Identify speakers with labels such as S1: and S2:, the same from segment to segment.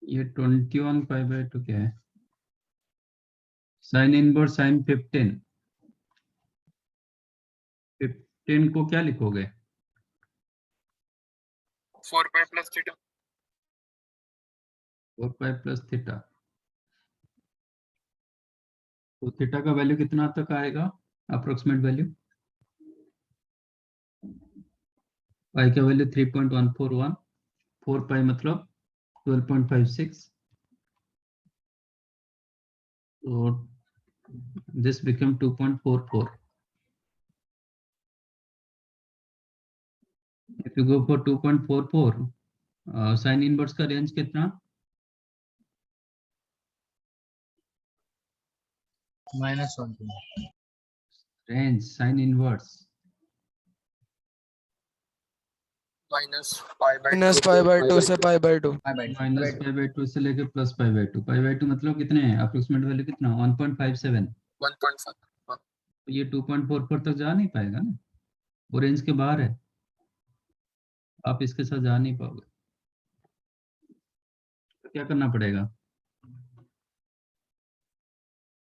S1: ये 21 π/2 क्या है? साइन इनवर्स साइन 15 को क्या लिखोगे?
S2: 4π प्लस थीटा।
S1: 4π plus theta. तो थीटा का वैल्यू कितना तक आएगा अप्रोक्सीमेट वैल्यू? पाई का वैल्यू 3.141, 4π मतलब 12.56, so this became 2.44. If you go for 2.44, sine inverse का रेंज कितना?
S3: -1
S1: रेंज साइन इनवर्स
S2: -π/2 से π/2।
S1: -π/2 से लेके +π/2। π/2 मतलब कितने हैं? अप्रोक्सीमेट वैल्यू कितना? 1.57।
S2: 1.5।
S1: तो ये 2.44 तक जा नहीं पाएगा ना, वो रेंज के बाहर है, आप इसके साथ जा नहीं पाओगे। तो क्या करना पड़ेगा?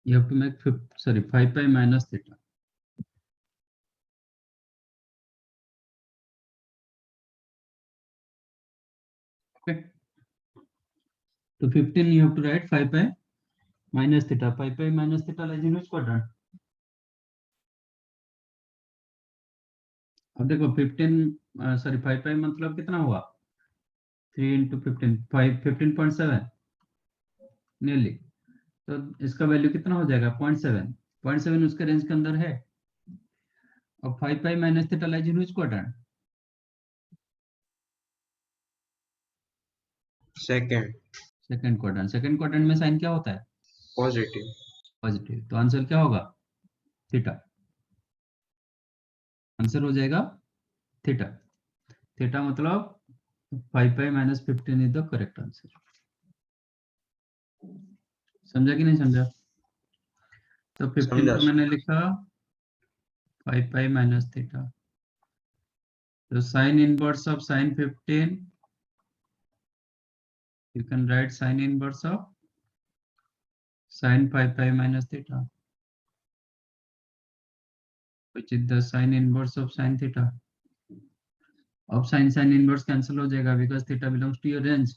S1: You have to make 5π minus theta. Okay. So 15 you have to write 5π minus theta. 5π minus theta lies in which quadrant? अब देखो 5π मतलब कितना हुआ? 3 into 15, 15.7 नियरली। तो इसका वैल्यू कितना हो जाएगा? 0.7। 0.7 उसके रेंज के अंदर है। अब 5π minus theta lies in which quadrant? Second quadrant. Second quadrant में साइन क्या होता है?
S3: पॉजिटिव।
S1: पॉजिटिव। तो आंसर क्या होगा? थीटा। आंसर हो जाएगा थीटा। थीटा मतलब 5π minus 15 is the correct answer. समझा कि नहीं समझा? तो 15 को मैंने लिखा 5π minus थीटा। तो sine inverse of sine 15, you can write sin inverse of sin 5π minus theta, which is the sin inverse of sin theta. अब sin inverse cancel हो जाएगा because theta belongs to your range.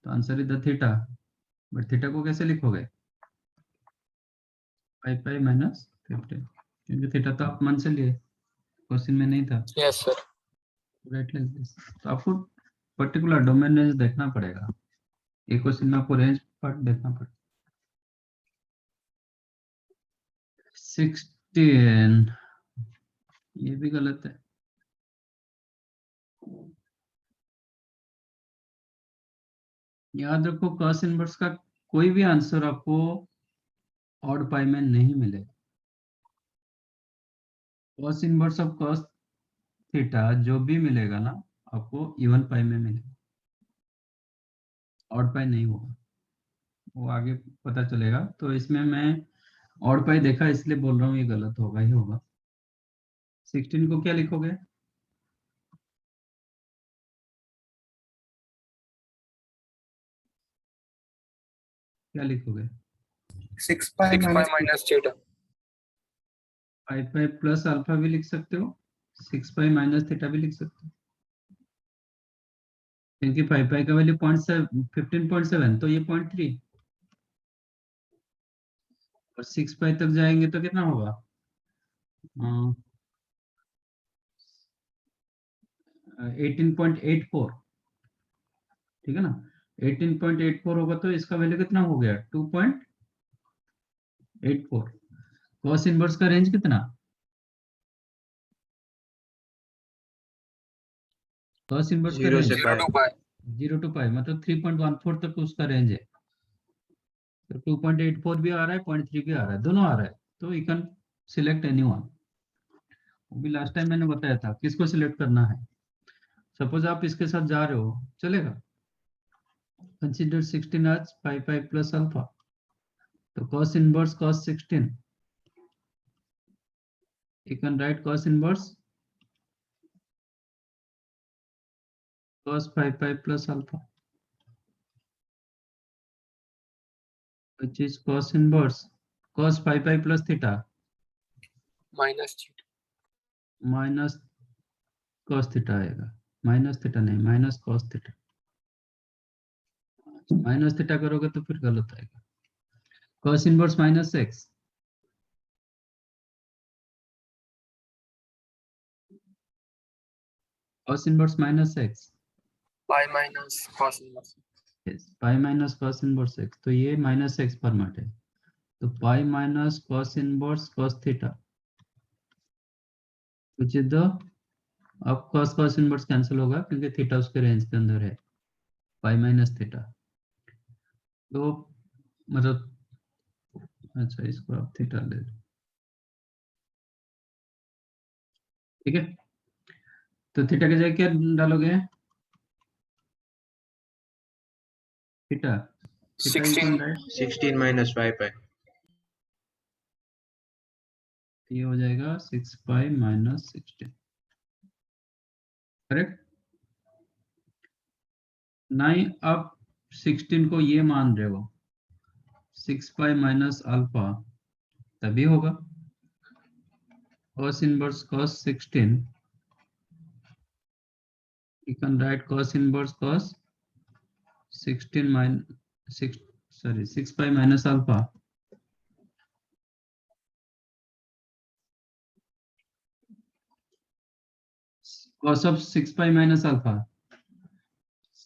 S1: तो answer is the theta. But theta को कैसे लिखोगे? 5π minus 15, क्योंकि theta तो आप मन से लिए, क्वेश्चन में नहीं था।
S2: Yes sir.
S1: Right like this. तो आपको पर्टिकुलर डोमेन रेंज देखना पड़ेगा। एक क्वेश्चन में आपको रेंज पार्ट देखना पड़ेगा। 16 ये भी गलत है। याद रखो cos इनवर्स का कोई भी आंसर आपको ऑड पाई में नहीं मिलेगा। cos inverse of cos theta जो भी मिलेगा ना आपको इवन पाई में मिलेगा, ऑड पाई नहीं होगा। वो आगे पता चलेगा। तो इसमें मैं ऑड पाई देखा इसलिए बोल रहा हूँ ये गलत होगा ही होगा। 16 को क्या लिखोगे? क्या लिखोगे?
S2: 6π minus थीटा।
S1: 5π प्लस अल्फा भी लिख सकते हो, 6π माइनस थीटा भी लिख सकते हो, क्योंकि 5π का वैल्यू 15.7 तो ये 0.3 और 6π तक जाएंगे तो कितना होगा? 18.84, ठीक है ना? 18.84 होगा तो इसका वैल्यू कितना हो गया? 2.84। कॉस इनवर्स का रेंज कितना? कॉस इनवर्स का रेंज 0 to पाई मतलब 3.14 तक उसका रेंज है। तो 2.84 भी आ रहा है, 0.3 भी आ रहा है, दोनों आ रहा है। तो यू कैन सिलेक्ट एनीवन। वो भी लास्ट टाइम मैंने बताया था किसको सिलेक्ट करना है। सपोज आप इसके साथ जा रहे हो, चलेगा? Consider 16 as 5π plus alpha. तो cos inverse cos 16, you can write cos inverse cos 5π plus alpha. which is cos inverse cos pi pi plus theta
S2: minus theta.
S1: Minus cos theta आएगा, माइनस थीटा नहीं, minus cos theta. Minus theta करोगे तो फिर गलत आएगा। cos inverse minus x, cos inverse minus x,
S2: Pi minus cos inverse.
S1: Pi minus cos inverse x, तो ये minus x format है, तो pi minus cos inverse cos theta, which is the, अब cos इनवर्स कैंसिल होगा क्योंकि theta उसके range के अंदर है, पाई माइनस थीटा, तो मतलब अच्छा इसको आप थीटा ले लो, ठीक है। तो थीटा की जगह क्या डालोगे, theta, theta you can
S2: 16.
S1: write,
S3: 16 minus 5 pi.
S1: ये हो जाएगा 6 पाई माइनस 16, करेक्ट। नहीं, अब 16 को ये मान रहे हो 6 पाई माइनस अल्फा, तभी होगा cos inverse cos 16, you can write cos inverse cos 16 minus 6, sorry 6 pi minus alpha, cos of 6 pi minus alpha,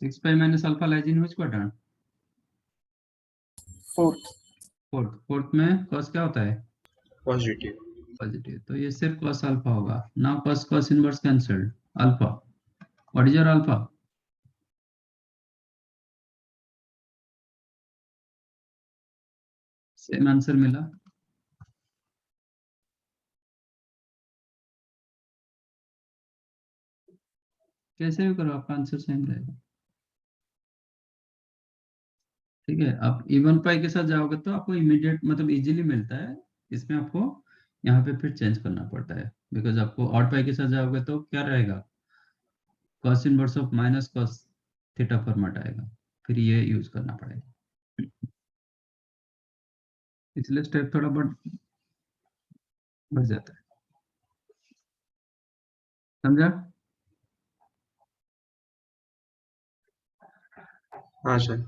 S1: 6 pi minus alpha lies in which quadrant,
S2: Fourth.
S1: Fourth में cos क्या होता है,
S3: Positive.
S1: Positive, तो ये सिर्फ cos alpha होगा। Now cos inverse cancelled, alpha, what is your alpha, same answer मिला, कैसे भी करो आपका आंसर सेम रहेगा, ठीक है। आप इवन पाई के साथ जाओगे तो आपको इमीडिएट मतलब इजीली मिलता है, इसमें आपको यहाँ पे फिर चेंज करना पड़ता है, बिकॉज आपको ऑड पाई के साथ जाओगे तो क्या रहेगा, cos inverse of minus cos theta format आएगा, फिर ये यूज करना पड़ेगा, इसलिए स्टेप थोड़ा बढ़ जाता है, समझा।
S3: हाँ सर।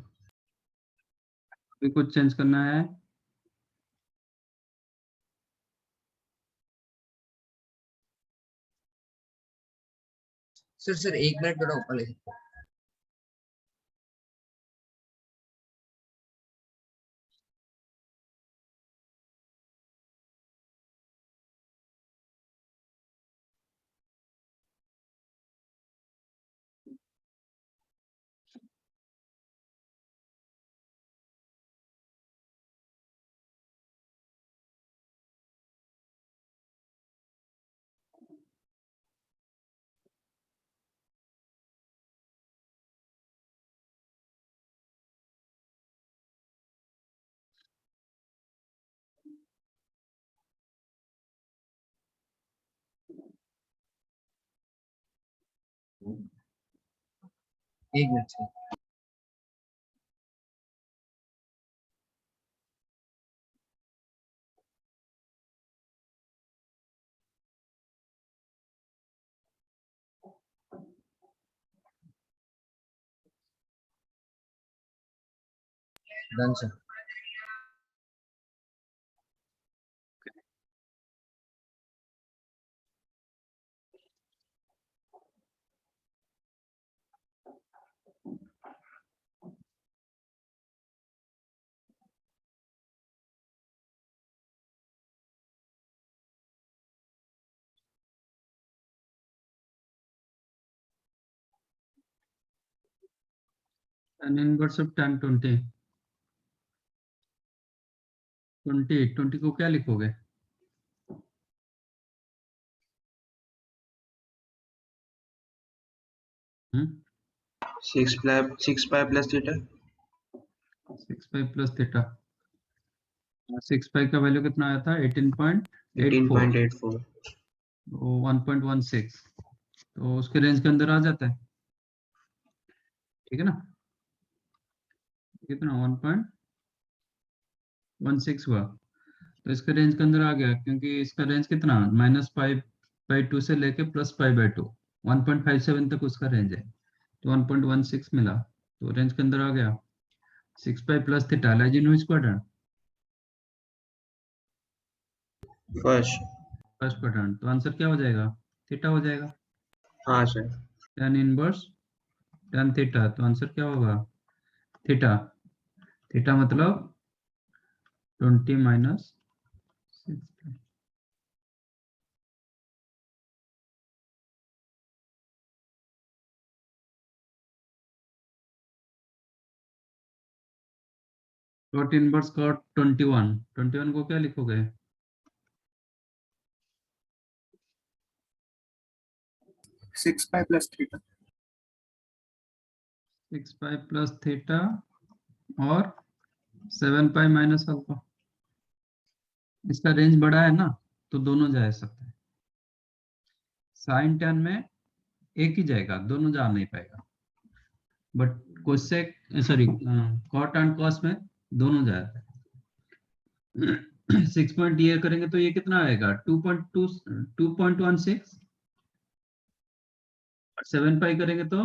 S1: अभी कुछ चेंज करना है,
S4: सर 1 मिनट थोड़ा ऊपर ले सकते हैं? एक minute sir. Done sir.
S1: tan inverse of tan 20, 20 को क्या लिखोगे, हम्म
S3: 6 pi plus theta.
S1: 6 पाई प्लस थीटा, 6 पाई का वैल्यू कितना आया था, 18.84,
S3: 18.84.
S1: 1.16, तो उसके रेंज के अंदर आ जाता है, ठीक है ना, कितना 1.16, 16 हुआ, तो इसका रेंज के अंदर आ गया, क्योंकि इसका रेंज कितना -5/2 से लेके +5/2, 1.57 तक उसका रेंज है, तो 1.16 मिला, तो रेंज के अंदर आ गया। 6 पाई plus theta lies in which quadrant?
S3: First.
S1: First quadrant, तो आंसर क्या हो जाएगा? थीटा हो जाएगा।
S3: हाँ sir.
S1: tan inverse tan theta, तो आंसर क्या होगा? थीटा। थीटा मतलब 20 - 6। cot इनवर्स cot 21 को क्या लिखोगे?
S2: 6 pi plus theta.
S1: 6 पाई प्लस थीटा और 7 पाई माइनस अल्फा। इसका रेंज बड़ा है ना, तो दोनों जा सकते हैं। साइन टैन में एक ही जाएगा, दोनों जा नहीं पाएगा, but cosec sorry cot and cos में दोनों जाते हैं। 6 पॉइंट ये करेंगे तो ये कितना आएगा? 2.16। 7 पाई करेंगे तो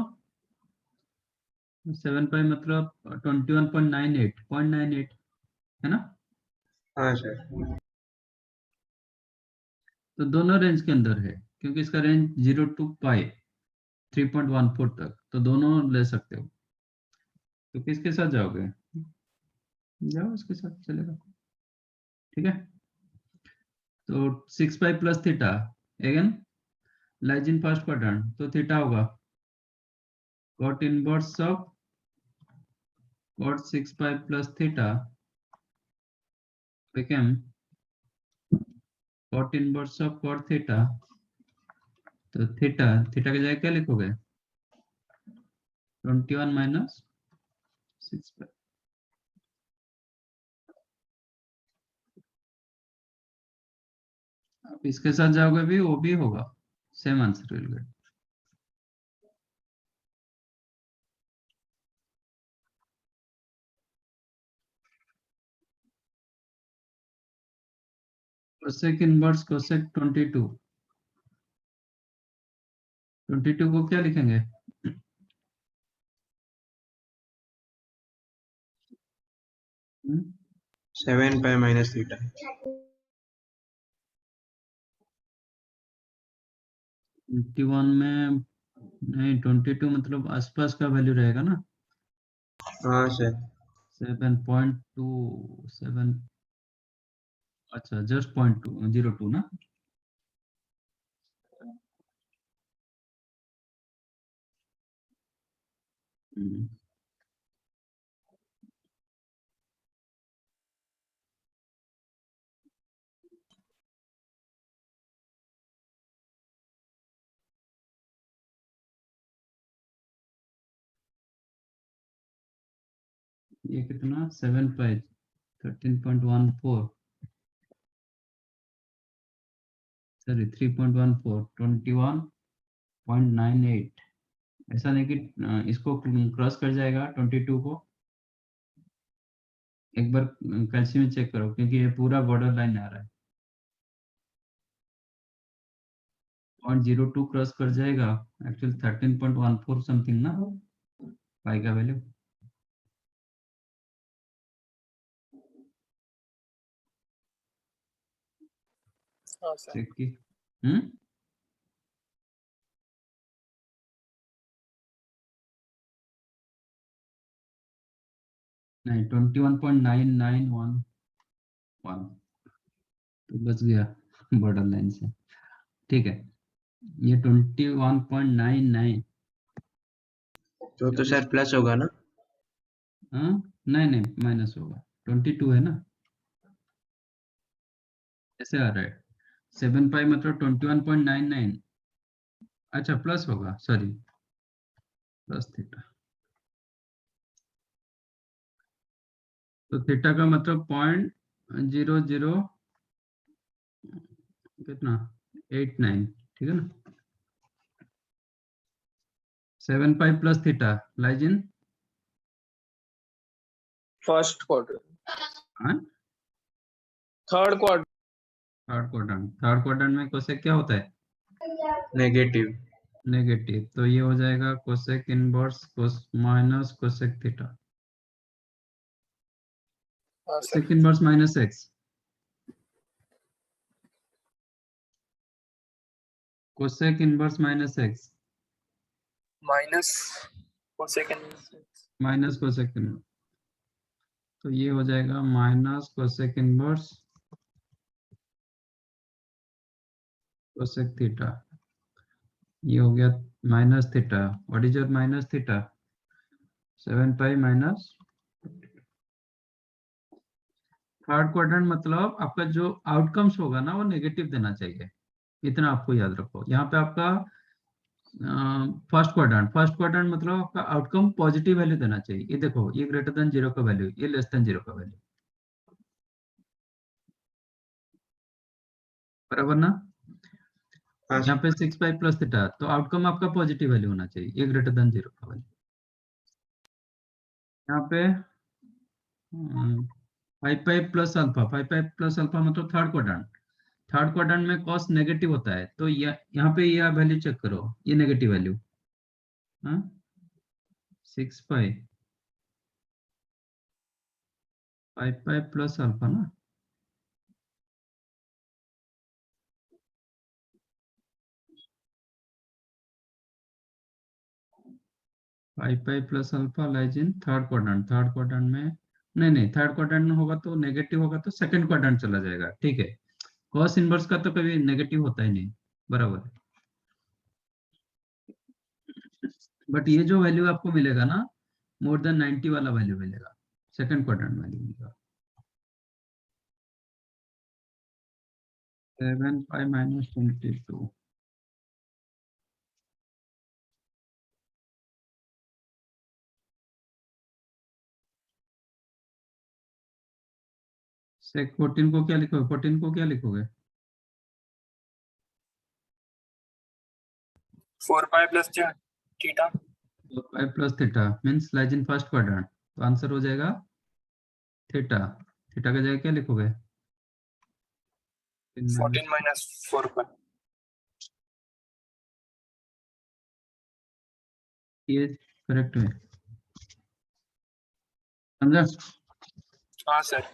S1: 7 पाई मतलब 21.98 है ना।
S3: हाँ सर।
S1: तो दोनों रेंज के अंदर है, क्योंकि इसका रेंज 0 to पाई 3.14 तक, तो दोनों ले सकते हो। तो किसके साथ जाओगे? जाओ इसके साथ, चलेगा। ठीक है, तो 6 पाई plus theta again lies in first quadrant, तो थीटा होगा cot inverse of cot 6 pi plus theta became cot inverse of cot theta, तो थीटा थीटा की जगह क्या लिखोगे? 21 - 6 पाई। आप इसके साथ जाओगे भी, वो भी होगा, same answer will get. Cosec inverse cosec 22 को क्या लिखेंगे?
S3: 7 पाई माइनस थीटा।
S1: 21 में नहीं, 22 मतलब आसपास का वैल्यू रहेगा ना।
S3: हाँ सर।
S1: 7.27, अच्छा जस्ट 0.02 ना। हम्म, ये कितना? 7 पाई 13.14 सॉरी 3.14 21.98। ऐसा नहीं कि इसको क्रॉस कर जाएगा 22 को। एक बार कैल्सी में चेक करो, क्योंकि ये पूरा बॉर्डर लाइन आ रहा है। 0.02 क्रॉस कर जाएगा, एक्चुअली 13.14 समथिंग ना पाई का वैल्यू।
S2: हाँ सर।
S1: चेक की। हम्म, नहीं 21.9911 तो बच गया बॉर्डर लाइन से। ठीक है, ये 21.99।
S3: तो सर प्लस होगा ना।
S1: हाँ, नहीं नहीं माइनस होगा, 22 है ना, ऐसे आ रहा है। 7 पाई मतलब 21.99। अच्छा प्लस होगा, सॉरी प्लस थीटा, तो थीटा का मतलब 0.00 कितना 89, ठीक है ना। 7 pi plus theta lies in
S2: First quarter. Third quadrant.
S1: Third quadrant में कोसेक क्या होता है?
S3: नेगेटिव।
S1: नेगेटिव। तो ये हो जाएगा cosec inverse minus cosec theta.
S2: हाँ sir.
S1: Cosec inverse minus x, cosec inverse minus x
S2: minus cosecant.
S1: Minus cosec inverse, तो ये हो जाएगा minus cosec inverse cosec theta. ये हो गया minus theta. What is your minus theta? 7 pi minus. Third quadrant मतलब आपका जो आउटकम्स होगा ना वो नेगेटिव देना चाहिए, इतना आपको याद रखो। यहाँ पे आपका फर्स्ट क्वाड्रेंट मतलब आपका आउटकम पॉजिटिव वैल्यू देना चाहिए। ये देखो, ये ग्रेटर देन 0 का वैल्यू, ये लेस देन 0 का वैल्यू, बराबर ना?
S3: हाँ
S1: यहाँ पे 6 पाई प्लस थीटा, तो आउटकम आपका पॉजिटिव वैल्यू होना चाहिए, ये ग्रेटर देन 0 का वैल्यू। यहाँ पे 5 pi plus alpha, 5 pi plus alpha मतलब थर्ड क्वाड्रेंट। थर्ड क्वाड्रेंट में कॉस नेगेटिव होता है, तो यहाँ पे ये वैल्यू चेक करो, ये नेगेटिव वैल्यू, हाँ 6 पाई 5 पाई प्लस अल्फा ना, 5 pi plus alpha lies in third quadrant. Third quadrant में नहीं, थर्ड क्वाड्रेंट में होगा तो नेगेटिव होगा तो सेकंड क्वाड्रेंट चला जाएगा, ठीक है। कॉस इनवर्स का तो कभी नेगेटिव होता ही नहीं, बराबर है। बट ये जो वैल्यू आपको मिलेगा ना, मोर देन 90 वाला वैल्यू मिलेगा, सेकंड क्वाड्रेंट वैल्यू मिलेगा। 7 पाई माइनस 22, सेक 14 को क्या लिखोगे? 14 को क्या लिखोगे?
S2: 4 पाई plus theta.
S1: 5 plus theta means lies in first quadrant, तो आंसर हो जाएगा थीटा। थीटा का जगह क्या लिखोगे?
S2: 14 माइनस 4 पाई।
S1: ये करेक्ट है, समझा?
S2: हाँ सर।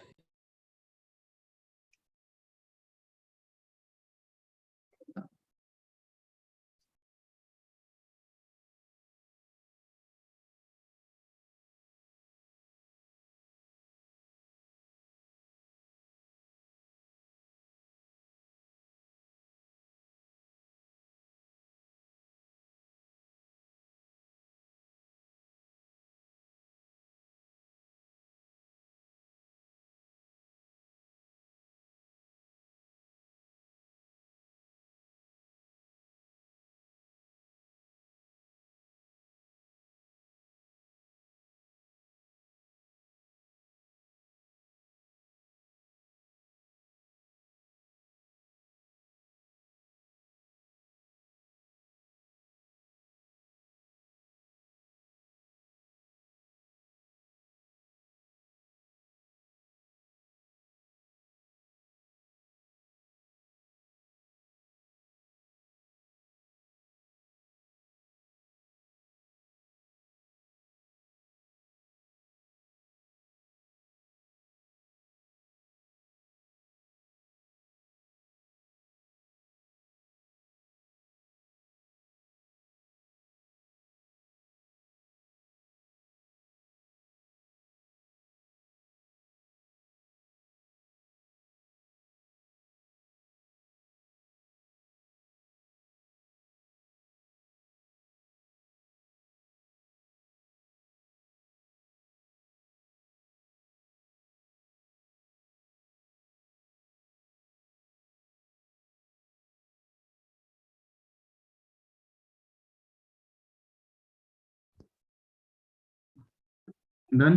S1: डन।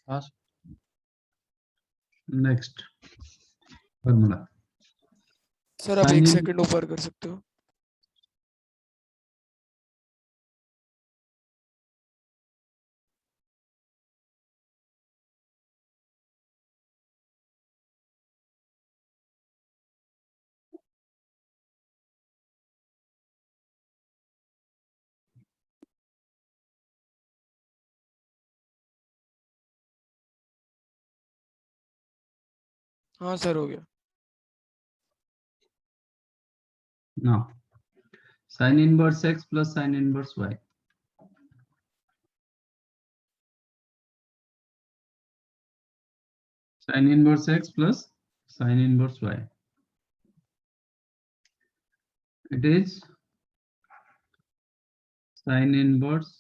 S4: हाँ
S1: नेक्स्ट फॉर्मूला,
S5: सर आप
S1: साइन
S5: एक
S1: इन
S5: सेकंड ऊपर कर सकते हो? हाँ सर हो गया।
S1: Now sin inverse x plus sin inverse y. Sin inverse x plus sin inverse y. It is sin inverse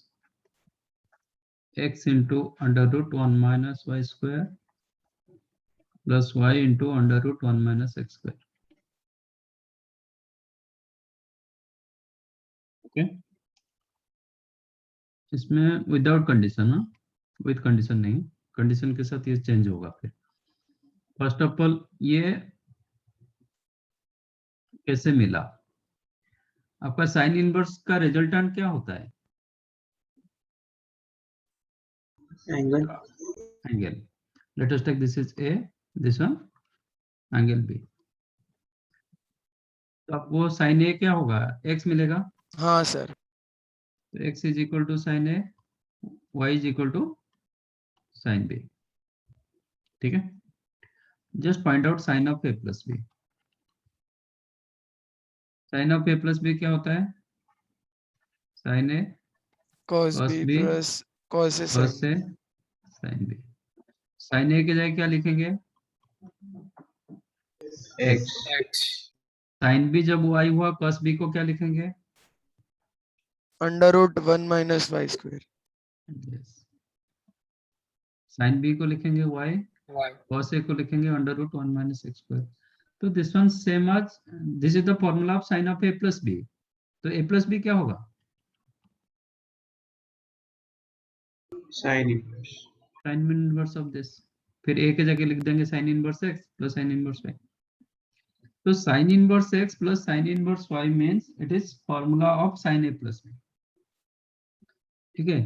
S1: x into under root 1 minus y square plus y into under root 1 minus x square. Okay. इसमें without condition, हाँ, with condition नहीं, condition के साथ ये change होगा फिर। First of all ये कैसे मिला? आपका साइन इनवर्स का रिजल्टेंट क्या होता है?
S3: Angle
S1: angle. Let us take this is A, this one angle B. तो आपको साइन ए क्या होगा? एक्स मिलेगा।
S5: हाँ सर।
S1: तो x is equal to sine a, y is equal to sine b. ठीक है, just point out sine of a plus b. Sine of a plus b क्या होता है? Sine a
S5: cos
S1: cos
S5: b
S1: b
S5: plus cos a
S1: cos
S5: sin
S1: a sine b. Sine a की जगह क्या लिखेंगे?
S3: X
S2: x
S1: sine b जब y हुआ, cos b को क्या लिखेंगे?
S5: under root 1 minus y square।
S1: Yes, sine b को लिखेंगे y,
S2: y
S1: cos a को लिखेंगे under root 1 minus x square. तो this one same as, this is the formula of sine of a plus b. तो a plus b क्या होगा?
S3: Sine inverse
S1: sine inverse of this. फिर a के जगह लिख देंगे sine inverse x plus sine inverse y. तो sine inverse x plus sine inverse y means it is formula of sine A plus B. ठीक है,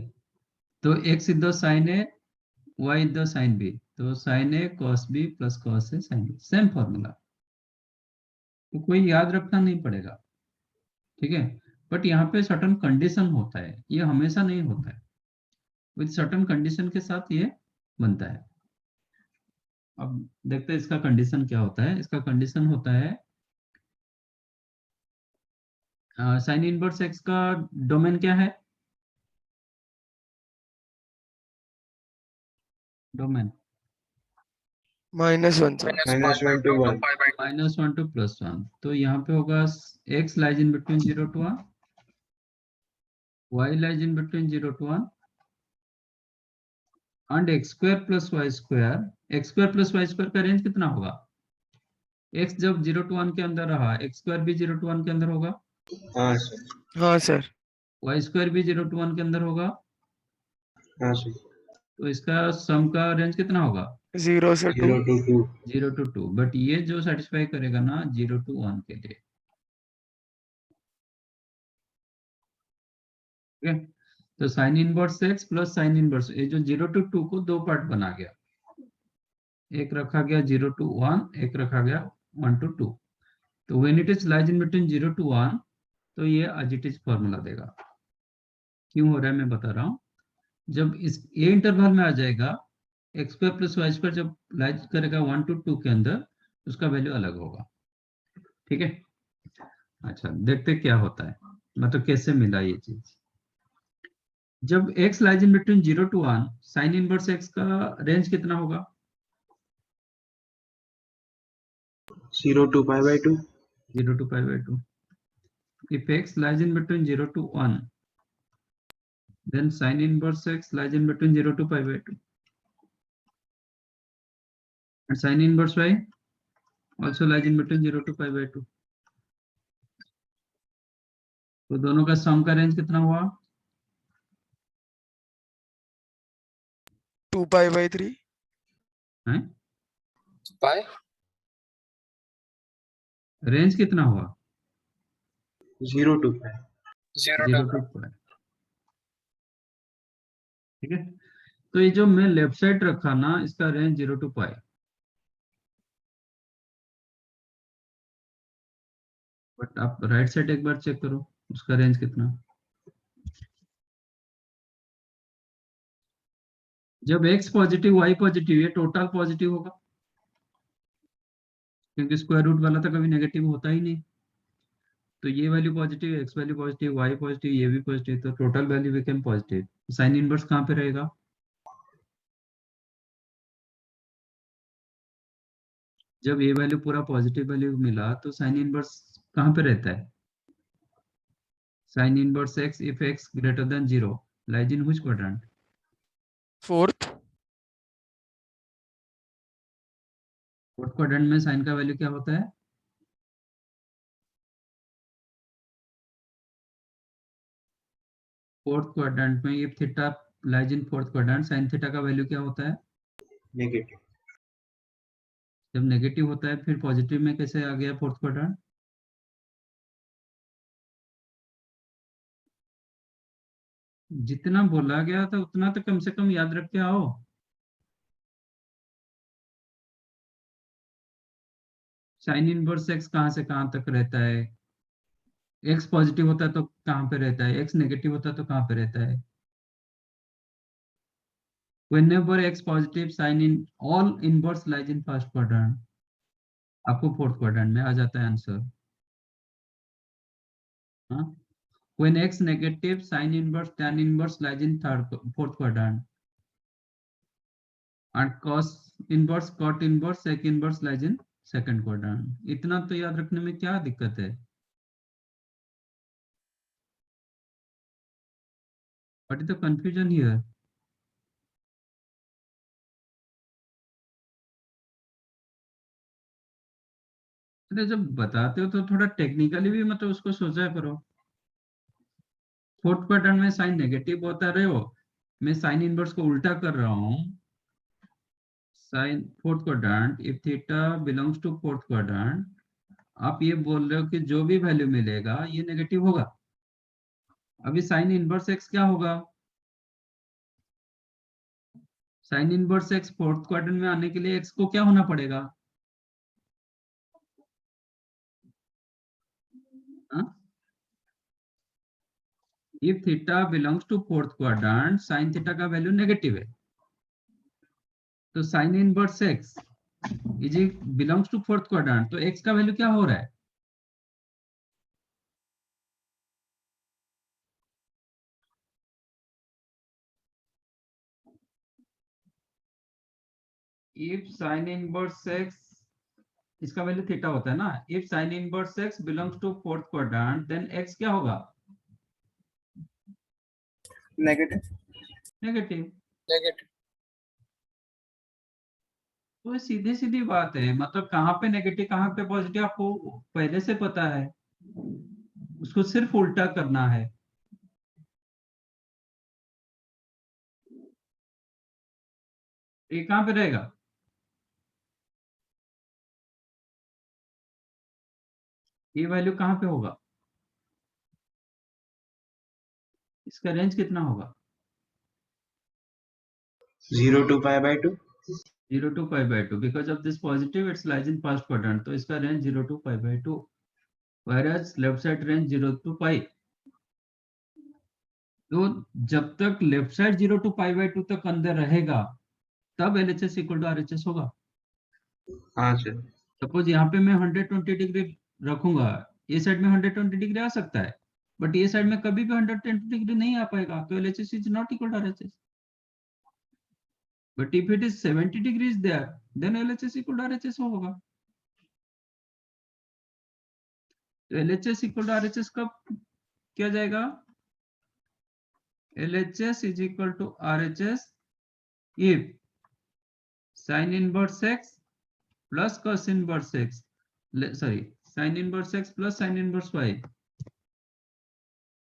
S1: तो x is the sine A, y is the sine B, तो sine A cos B plus cos A sine B, same formula. तो कोई याद रखना नहीं पड़ेगा। ठीक है, बट यहाँ पे सर्टन कंडीशन होता है, ये हमेशा नहीं होता है, विद सर्टन कंडीशन के साथ ये बनता है। अब देखते हैं इसका कंडीशन क्या होता है। इसका कंडीशन होता है साइन इनवर्स एक्स का डोमेन क्या है? Domain
S5: -1 sir।
S3: Minus 1 to 1
S1: -1 to +1। तो यहाँ पे होगा x lies in between 0 to 1, y lies in between 0 to 1 and x square plus y square. x square plus y square का रेंज कितना होगा? x जब 0 to 1 के अंदर रहा, x स्क्वायर भी 0 to 1 के अंदर होगा,
S3: हाँ सर
S5: हाँ सर।
S1: y स्क्वायर भी 0 to 1 के अंदर होगा।
S3: हाँ सर
S1: तो इसका सम का रेंज कितना होगा?
S5: 0 से 2।
S3: 0 to 2
S1: 0 to 2। बट ये जो सेटिस्फाई करेगा ना 0 to 1 के लिए। ठीक है, तो sine inverse x plus sine inverse, ये जो 0 to 2 को दो पार्ट बना गया, एक रखा गया 0 to 1, एक रखा गया 1 to 2। तो when it is lies in between 0 to 1, तो ये एज इट इज फॉर्मूला देगा। क्यों हो रहा है मैं बता रहा हूँ। जब इस ए इंटरवल में आ जाएगा, x square plus y square जब लाइज करेगा 1 to 2 के अंदर, उसका वैल्यू अलग होगा। ठीक है, अच्छा देखते क्या होता है, मतलब कैसे मिला ये चीज। जब x lies in between 0 to 1, sign inverse x का रेंज कितना होगा?
S3: 0 to pi by 2
S1: 0 to pi by 2। If x lies in between 0 to 1, then sin inverse x lies in between 0 to pi by 2, and sin inverse y also lies in between 0 to pi by 2। तो दोनों का सम का range कितना हुआ?
S5: 2 pi by 3।
S1: है
S2: pi
S1: range कितना हुआ?
S3: 0 to pi
S2: 0
S1: 0
S2: to
S1: to pi। ठीक है, तो ये जो मैं लेफ्ट साइड रखा ना, इसका रेंज 0 to pi। बट आप राइट साइड एक बार चेक करो, उसका रेंज कितना। जब x पॉजिटिव y पॉजिटिव, ये टोटल पॉजिटिव होगा। क्योंकि स्क्वायर रूट वाला तो कभी नेगेटिव होता ही नहीं। तो ये value positive, x value positive, y positive, ये भी पॉजिटिव, तो total value become positive. Sine inverse कहाँ पे रहेगा? जब ये वैल्यू पूरा पॉजिटिव वैल्यू मिला तो साइन इनवर्स कहाँ पे रहता है? Sine inverse x if x greater than 0 lies in which quadrant?
S5: Fourth.
S1: Fourth quadrant में साइन का वैल्यू क्या होता है? फोर्थ क्वाड्रेंट में if theta lies in fourth quadrant, sine theta का वैल्यू क्या होता है?
S3: नेगेटिव।
S1: जब नेगेटिव होता है फिर पॉजिटिव में कैसे आ गया फोर्थ क्वाड्रेंट? जितना बोला गया था उतना तो कम से कम याद रख के आओ। साइन इनवर्स एक्स कहाँ से कहाँ तक रहता है? एक्स पॉजिटिव होता है तो कहाँ पे रहता है? एक्स नेगेटिव होता है तो कहाँ पे रहता है? whenever x positive, sin in all inverse lies in first quadrant। आपको फोर्थ क्वाड्रेंट में आ जाता है आंसर। हाँ, when x negative, sin inverse, tan inverse lies in fourth quadrant, and cos inverse, cot inverse, sec inverse lies in second quadrant। इतना तो याद रखने में क्या दिक्कत है? What is the confusion here? अरे जब बताते हो तो थोड़ा टेक्निकली भी मतलब उसको सोचा करो। फोर्थ क्वाड्रेंट में साइन नेगेटिव होता रहे हो, मैं साइन इनवर्स को उल्टा कर रहा हूँ। Sine fourth quadrant if theta belongs to fourth quadrant, आप ये बोल रहे हो कि जो भी वैल्यू मिलेगा ये नेगेटिव होगा। अभी साइन इनवर्स एक्स क्या होगा? Sine inverse x fourth quadrant में आने के लिए एक्स को क्या होना पड़ेगा? If theta belongs to fourth quadrant, sine theta का वैल्यू नेगेटिव है, तो sine inverse x is belongs to fourth quadrant, तो एक्स का वैल्यू क्या हो रहा है? इफ साइन इनवर्स एक्स, इसका वैल्यू थीटा होता है ना, if sine inverse x belongs to fourth quadrant then x क्या होगा?
S2: नेगेटिव।
S1: नेगेटिव।
S2: नेगेटिव।
S1: तो सीधी सीधी बात है, मतलब कहाँ पे नेगेटिव कहाँ पे पॉजिटिव आपको पहले से पता है, उसको सिर्फ उल्टा करना है। ये कहाँ पे रहेगा? ये वैल्यू कहाँ पे होगा? इसका रेंज कितना होगा?
S3: 0 to pi by 2।
S1: 0 to pi by 2, because of this positive it's lies in first quadrant, तो इसका range 0 to pi by 2, whereas left side range 0 to pi। तो जब तक left side 0 to pi by 2 तक अंदर रहेगा तब LHS इक्वल टू RHS होगा।
S3: हाँ सर।
S1: सपोज यहाँ पे मैं 120 डिग्री रखूंगा, ये साइड में 120 डिग्री आ सकता है, बट ये साइड में कभी भी 120 डिग्री नहीं आ पाएगा, तो LHS is not equal to RHS। But if it is 70 degrees there then LHS equal to RHS होगा। तो LHS इक्वल टू RHS कब किया जाएगा? LHS is equal to RHS if sin inverse x plus cos inverse x, sorry sin inverse x plus sin inverse y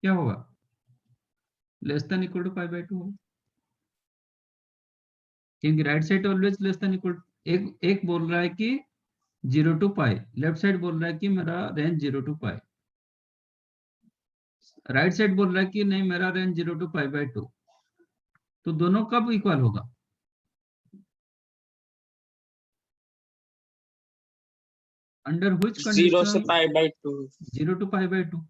S1: क्या होगा? Less than equal to pi by 2 होगा, क्योंकि right side always less than equal. एक बोल रहा है कि 0 to pi, left side बोल रहा है कि मेरा range 0 to pi, right side बोल रहा है कि नहीं मेरा रेंज 0 टू पाई बाय 2, तो दोनों कब इक्वल होगा? अंडर व्हिच
S2: 0 से
S1: condition?
S2: Pi by 2।
S1: 0 to pi by 2।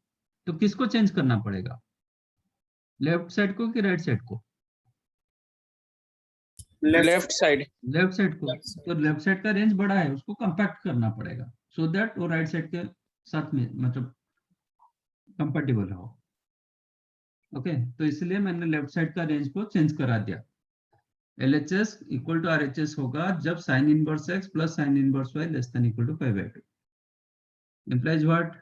S1: तो किसको चेंज करना पड़ेगा, लेफ्ट साइड को कि राइट साइड को?
S2: लेफ्ट साइड
S1: लेफ्ट साइड को, तो लेफ्ट साइड का रेंज बड़ा है, उसको कंपैक्ट करना पड़ेगा सो दैट वो राइट साइड के साथ में मतलब कंपेटिबल हो। ओके, तो इसलिए मैंने लेफ्ट साइड का रेंज को चेंज करा दिया। LHS इक्वल टू RHS होगा जब sine inverse x plus sine inverse y less than equal to pi by 2 implies what?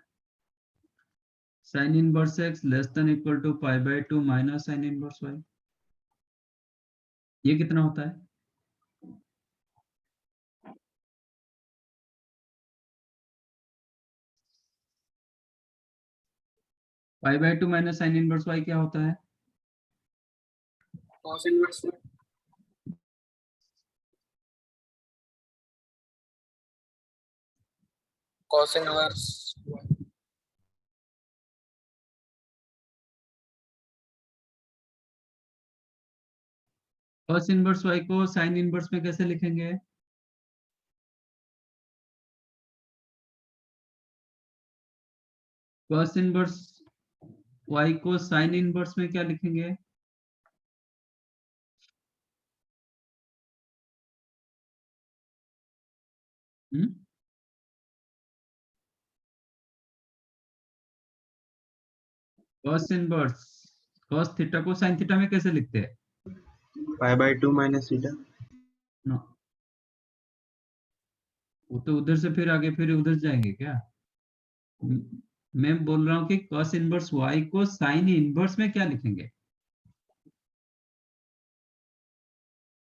S1: Sine inverse x less than equal to pi by 2 minus sine inverse y। ये कितना होता है? Pi by 2 minus sine inverse y क्या होता है?
S2: cos inverse cos inverse
S1: cos inverse y को sine inverse में कैसे लिखेंगे? cos इनवर्स y को साइन इनवर्स में क्या लिखेंगे? cos इनवर्स cos थीटा को साइन थीटा में कैसे लिखते हैं?
S3: Pi by 2 minus theta.
S1: No, वो तो उधर से फिर आगे फिर उधर जाएंगे क्या? मैं बोल रहा हूँ कि cos इनवर्स y को साइन इनवर्स में क्या लिखेंगे?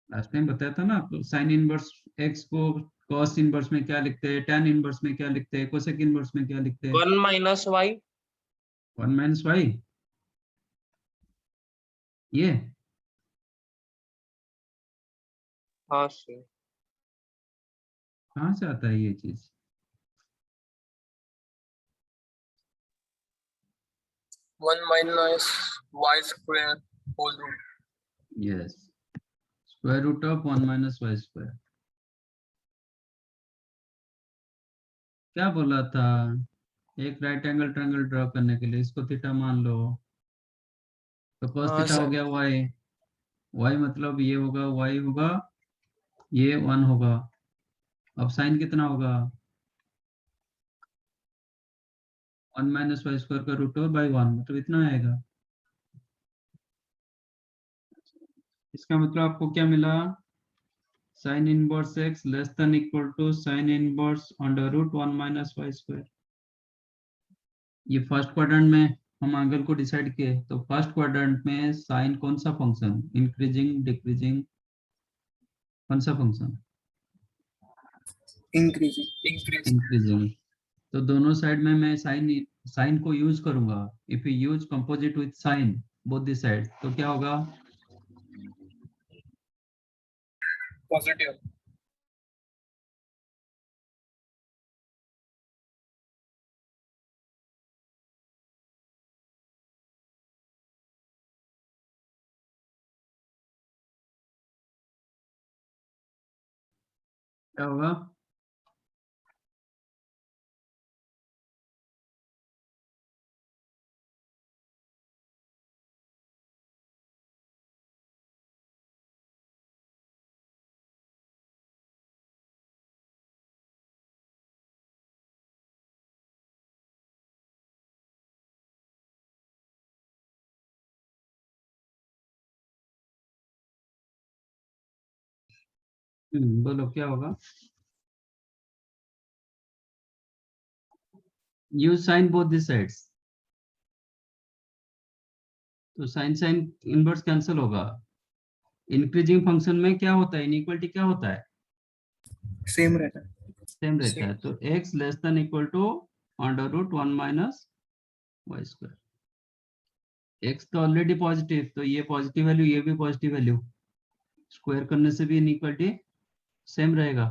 S1: लास्ट टाइम बताया था ना, साइन इनवर्स x को cos इनवर्स में क्या लिखते हैं, tan इनवर्स में क्या लिखते हैं, कोसेक इनवर्स में क्या लिखते हैं?
S2: 1 minus y
S1: 1 माइनस y। ये
S2: हाँ सर
S1: कहाँ से आता है ये चीज?
S2: One minus y square whole root
S1: yes, square root of 1 minus y square. क्या बोला था? एक राइट एंगल ट्रायंगल ड्रॉ करने के लिए इसको थीटा मान लो, तो cos
S5: हाँ
S1: थीटा हो
S5: सर।
S1: गया y मतलब ये होगा, y होगा, ये 1 होगा। अब साइन कितना होगा? 1 माइनस y स्क्वायर का रूट ओवर बाई 1, मतलब इतना आएगा। इसका मतलब आपको क्या मिला? Sine inverse x less than equal to sine inverse under root 1 minus y square. ये फर्स्ट क्वाड्रेंट में हम एंगल को डिसाइड किए, तो फर्स्ट क्वाड्रेंट में साइन कौन सा फंक्शन, इंक्रीजिंग डिक्रीजिंग, कौन सा फंक्शन?
S2: Increasing
S1: increasing. तो दोनों साइड में मैं साइन को यूज करूंगा। If you use composite with sine both the side, तो क्या होगा?
S2: पॉजिटिव
S1: क्या होगा? बोलो क्या होगा? Use sine both the sides, तो साइन साइन इनवर्स कैंसिल होगा। इंक्रीजिंग फंक्शन में क्या होता है, इनइक्वालिटी क्या होता है?
S2: सेम रहता है
S1: सेम रहता है। तो x less than equal to under root 1 minus y square. x तो ऑलरेडी पॉजिटिव, तो ये पॉजिटिव वैल्यू, ये भी पॉजिटिव वैल्यू, स्क्वायर करने से भी इनइक्वालिटी सेम रहेगा।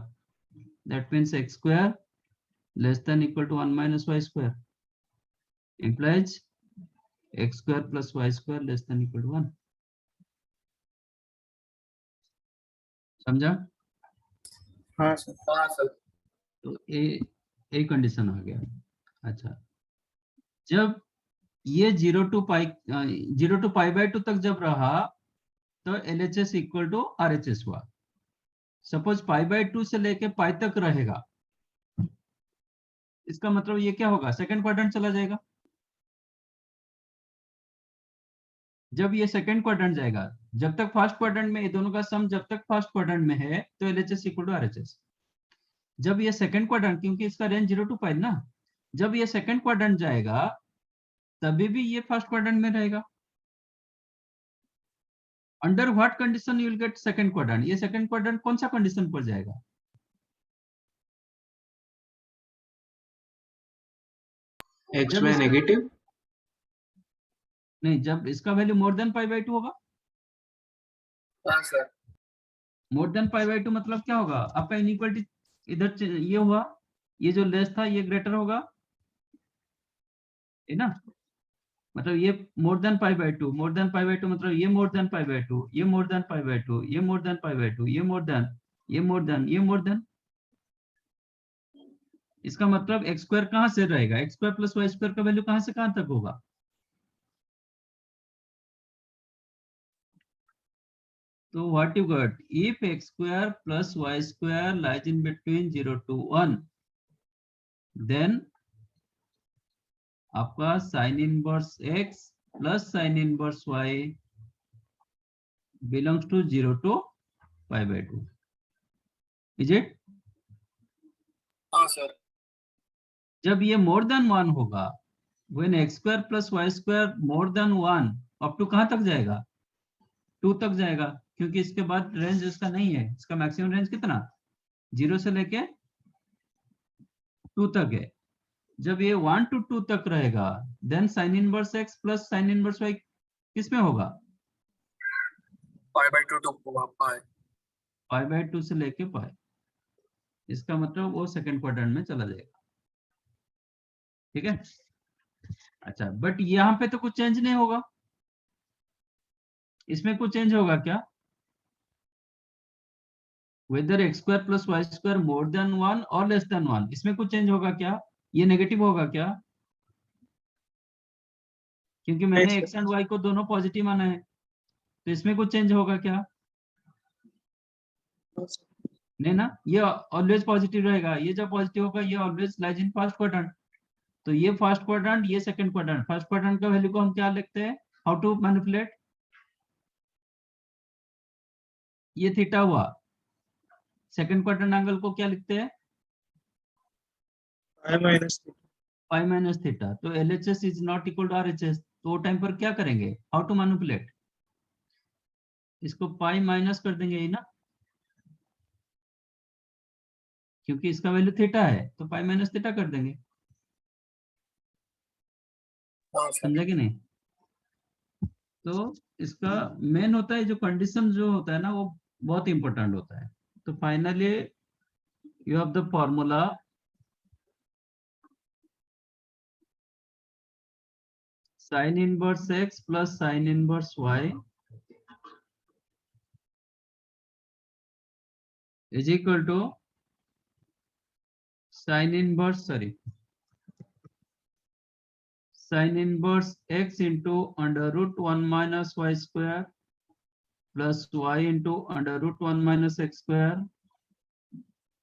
S1: That means x square less than equal to 1 minus y square implies x square plus y square less than equal to 1। समझा?
S2: हाँ सर
S1: तो ए कंडीशन आ गया। अच्छा, जब ये 0 टू पाई बाय 2 तक जब रहा, तो LHS इक्वल टू RHS हुआ। सपोज पाई बाय 2 से लेके पाई तक रहेगा, इसका मतलब ये क्या होगा, सेकंड क्वाड्रेंट चला जाएगा। जब ये सेकंड क्वाड्रेंट जाएगा, जब तक फर्स्ट क्वाड्रेंट में ये दोनों का सम जब तक फर्स्ट क्वाड्रेंट में है तो एलएचएस इक्वल टू आरएचएस। जब ये सेकंड क्वाड्रेंट, क्योंकि इसका रेंज 0 to पाई ना, जब ये सेकंड क्वाड्रेंट जाएगा तभी भी ये फर्स्ट क्वाड्रेंट में रहेगा। Under what condition you will get second quadrant, ये सेकंड क्वाड्रेंट कौन सा कंडीशन पर जाएगा?
S3: एक्स
S1: जब
S3: वाई
S1: इसका-
S3: नेगेटिव,
S1: नहीं, जब इसका value more than pi by 2 होगा।
S2: हाँ sir.
S1: More than pi by 2 मतलब क्या होगा, आपका इनइक्वालिटी इधर ये हुआ, ये जो लेस था ये ग्रेटर होगा, है ना। मतलब ये more than pi by 2, more than pi by 2 मतलब ये मोर देन पाई बाय 2, ये मोर देन पाई बाय 2, ये मोर देन पाई बाय 2, ये मोर देन, ये मोर देन, ये मोर देन। इसका मतलब एक्स स्क्वायर कहां से रहेगा, x square plus y square का वैल्यू कहां से कहां तक होगा? तो what you got, if x square plus y square lies in between 0 to 1, then आपका sine inverse x plus sine inverse y belongs to 0 to pi by 2, is it?
S2: हाँ sir.
S1: जब ये मोर देन 1 होगा, when x square plus y square more than 1, up to कहां तक जाएगा, 2 तक जाएगा, क्योंकि इसके बाद रेंज इसका नहीं है, इसका मैक्सिमम रेंज कितना, 0 से लेके 2 तक है। जब ये 1 to 2 तक रहेगा, then sine inverse x plus sine inverse y किस में होगा,
S2: pi by 2 to pi.
S1: Pi by 2 से लेके पाई। इसका मतलब वो सेकंड क्वाड्रेंट में चला जाएगा, ठीक है। अच्छा, बट यहाँ पे तो कुछ चेंज नहीं होगा, इसमें कुछ चेंज होगा क्या, whether x square plus y square more than 1 और लेस देन 1, इसमें कुछ चेंज होगा क्या, ये नेगेटिव होगा क्या, क्योंकि मैंने
S2: Yes,
S1: एक्स एंड वाई को दोनों पॉजिटिव माना है, तो इसमें कुछ चेंज होगा क्या, नहीं ना, ये ऑलवेज पॉजिटिव रहेगा, ये जब पॉजिटिव होगा ये always lies in first quadrant. तो ये फर्स्ट क्वाड्रेंट, ये सेकंड क्वाड्रेंट, फर्स्ट क्वाड्रेंट का वैल्यू को हम क्या लिखते हैं, हाउ टू मैनिपुलेट, ये थीटा हुआ, सेकंड क्वाड्रेंट एंगल को क्या लिखते हैं,
S2: pi minus
S1: pi minus theta. तो LHS is not equal to RHS, तो वो टाइम पर क्या करेंगे, हाउ टू मैनिपुलेट, इसको पाई माइनस कर देंगे ये ना, क्योंकि इसका वैल्यू थीटा है तो पाई माइनस थीटा कर देंगे,
S2: हाँ सर।
S1: समझा कि नहीं। तो इसका मेन होता है जो कंडीशन जो होता है ना वो बहुत इंपॉर्टेंट होता है। तो finally you have the formula sin inverse x plus sin inverse y is equal to sin inverse x into under root 1 minus y square plus y into under root 1 minus x square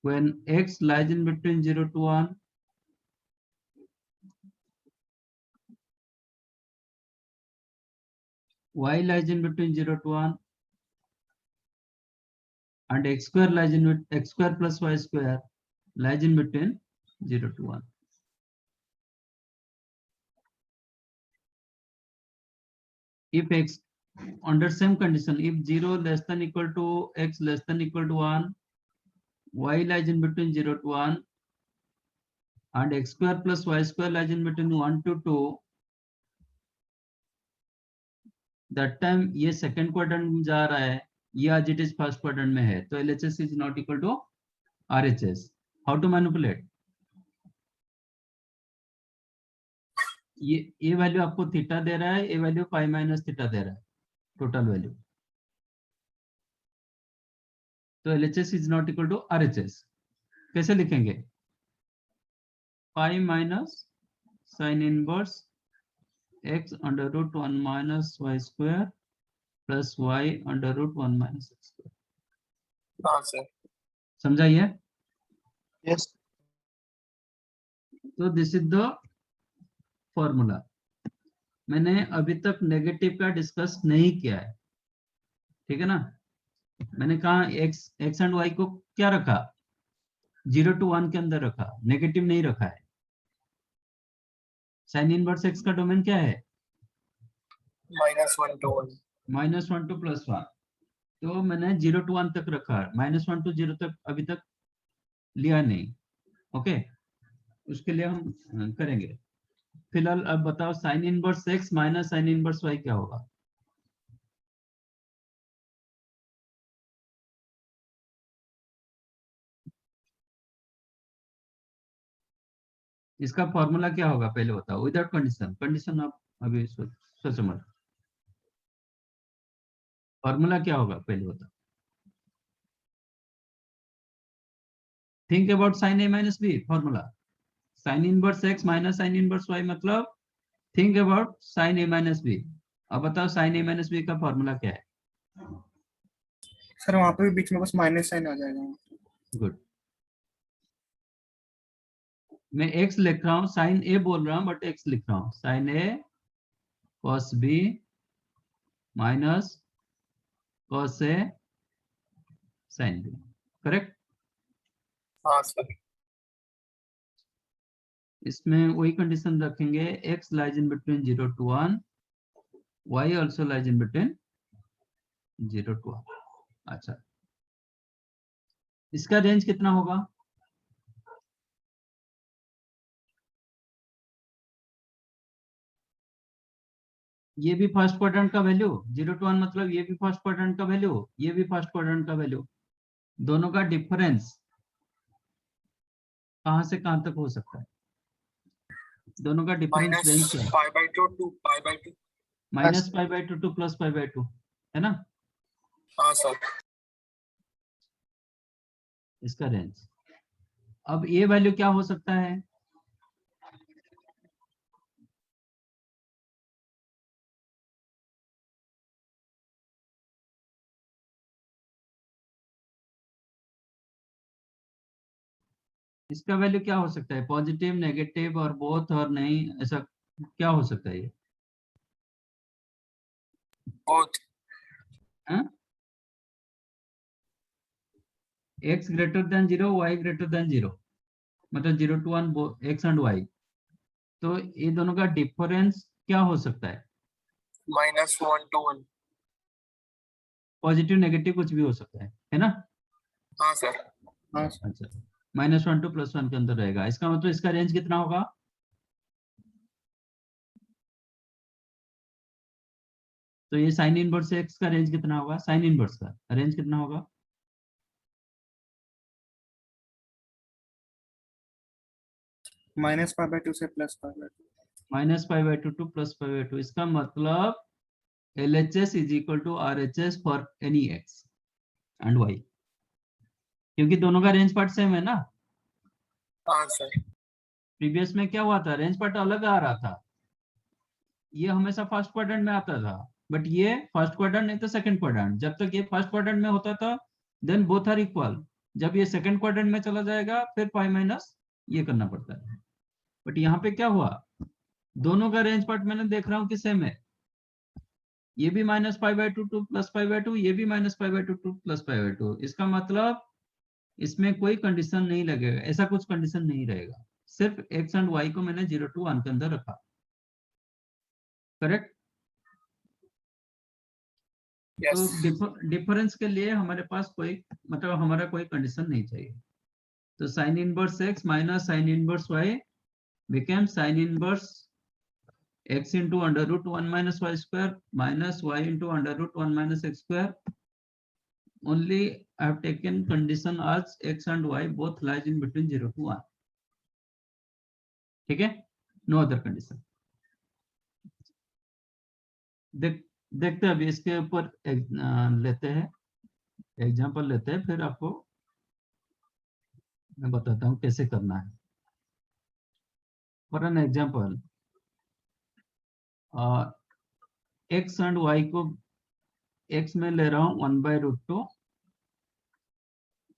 S1: when x lies in between 0 to 1, y lies in between 0 to 1, and x square lies in x square plus y square lies in between 0 to 1. If x under same condition, if 0 less than equal to x less than equal to 1, y lies in between 0 to 1, and x square plus y square lies in between 1 to 2, that time ये second quadrant में जा रहा है, ये as it is first quadrant में है, तो LHS is not equal to RHS. How to manipulate? ये वैल्यू आपको थीटा दे रहा है, ये वैल्यू पाई माइनस थीटा दे रहा है, टोटल वैल्यू। तो LHS is not equal to RHS. कैसे लिखेंगे, पाई minus sine inverse x under root 1 minus y square plus y under root 1 minus x square.
S2: हाँ सर।
S1: समझाइए।
S5: Yes.
S1: तो दिस इज द फॉर्मूला। मैंने अभी तक नेगेटिव का डिस्कस नहीं किया है, ठीक है ना। मैंने कहा एक्स एंड वाई को क्या रखा, 0 to 1 के अंदर रखा, नेगेटिव नहीं रखा है। साइन इनवर्स एक्स का डोमेन क्या है,
S2: -1 to 1.
S1: -1 to +1। तो मैंने 0 to 1 तक रखा, -1 to 0 तक अभी तक लिया नहीं। ओके, उसके लिए हम करेंगे। फिलहाल अब बताओ sine inverse x minus sine inverse y क्या होगा। इसका फॉर्मूला क्या होगा पहले बताओ, विदाउट कंडीशन। कंडीशन आप अभी सोचो मत, फॉर्मूला क्या होगा पहले बताओ। Think about sine a minus b formula. Sine inverse x minus sine inverse y मतलब think about sine a minus b. अब बताओ साइन ए माइनस बी का फॉर्मूला क्या है।
S2: सर वहाँ पे भी बीच में बस माइनस साइन आ जाएगा।
S1: गुड। मैं एक्स लिख रहा हूँ, साइन ए बोल रहा हूँ बट एक्स लिख रहा हूँ। Sign A cos B minus cos A sine B, correct.
S2: हाँ सर।
S1: इसमें वही कंडीशन रखेंगे, x lies in between 0 to 1, y also lies in between 0 to 1। अच्छा, इसका रेंज कितना होगा, ये भी फर्स्ट क्वाड्रेंट का वैल्यू 0 to 1 मतलब ये भी फर्स्ट क्वाड्रेंट का वैल्यू, ये भी फर्स्ट क्वाड्रेंट का वैल्यू, दोनों का डिफरेंस कहां से कहां तक हो सकता है, दोनों का डिफरेंस रेंज क्या है,
S2: -π/2 to π/2।
S1: -π/2 to +π/2 है ना।
S2: हाँ सर।
S1: इसका रेंज, अब ये वैल्यू क्या हो सकता है, इसका वैल्यू क्या हो सकता है, पॉजिटिव नेगेटिव और बोथ और नहीं, ऐसा क्या हो सकता है ये,
S2: both.
S1: x greater than 0 y greater than 0 मतलब 0 to 1 x एंड y, तो ये दोनों का डिफरेंस क्या हो सकता है,
S2: -1 to 1।
S1: पॉजिटिव नेगेटिव कुछ भी हो सकता है ना।
S2: हाँ सर। हाँ सर।
S1: अच्छा, -1 to +1 के अंदर रहेगा, इसका मतलब इसका रेंज कितना होगा, तो ये साइन इनवर्स एक्स का रेंज कितना होगा, साइन इनवर्स का रेंज कितना होगा,
S2: -π/2 से +π/2।
S1: -π/2 to +π/2। इसका मतलब LHS is equal to RHS for any x and y, क्योंकि दोनों का रेंज पार्ट सेम है ना।
S2: हाँ सर।
S1: प्रीवियस में क्या हुआ था, रेंज पार्ट अलग आ रहा था, ये हमेशा फर्स्ट क्वाड्रेंट में आता था, बट ये फर्स्ट क्वाड्रेंट नहीं तो सेकंड क्वाड्रेंट। जब तक ये फर्स्ट क्वाड्रेंट में होता था देन बोथ आर इक्वल, जब ये सेकंड क्वाड्रेंट में चला जाएगा फिर पाई माइनस ये करना पड़ता है। बट यहाँ पे क्या हुआ, दोनों का रेंज पार्ट मैंने देख रहा हूँ कि सेम है, ये भी -π/2 to +π/2, ये भी -π/2 to +π/2। इसका मतलब इसमें कोई कंडीशन नहीं लगेगा, ऐसा कुछ कंडीशन नहीं रहेगा, सिर्फ x एंड y को मैंने 0 to 1 के अंदर रखा, करेक्ट। तो डिफरेंस के लिए हमारे पास कोई मतलब हमारा कोई कंडीशन नहीं चाहिए। तो sine inverse x minus sine inverse y became sign inverse x into √1 minus y square minus y into √1 minus x square. Only I have taken condition as x and y both lies in between 0 to 1. ठीक है, no other condition. देखते हैं अभी इसके ऊपर लेते हैं example लेते हैं, फिर आपको मैं बताता हूँ कैसे करना है। For an example, x and y को x में ले रहा हूँ 1/√2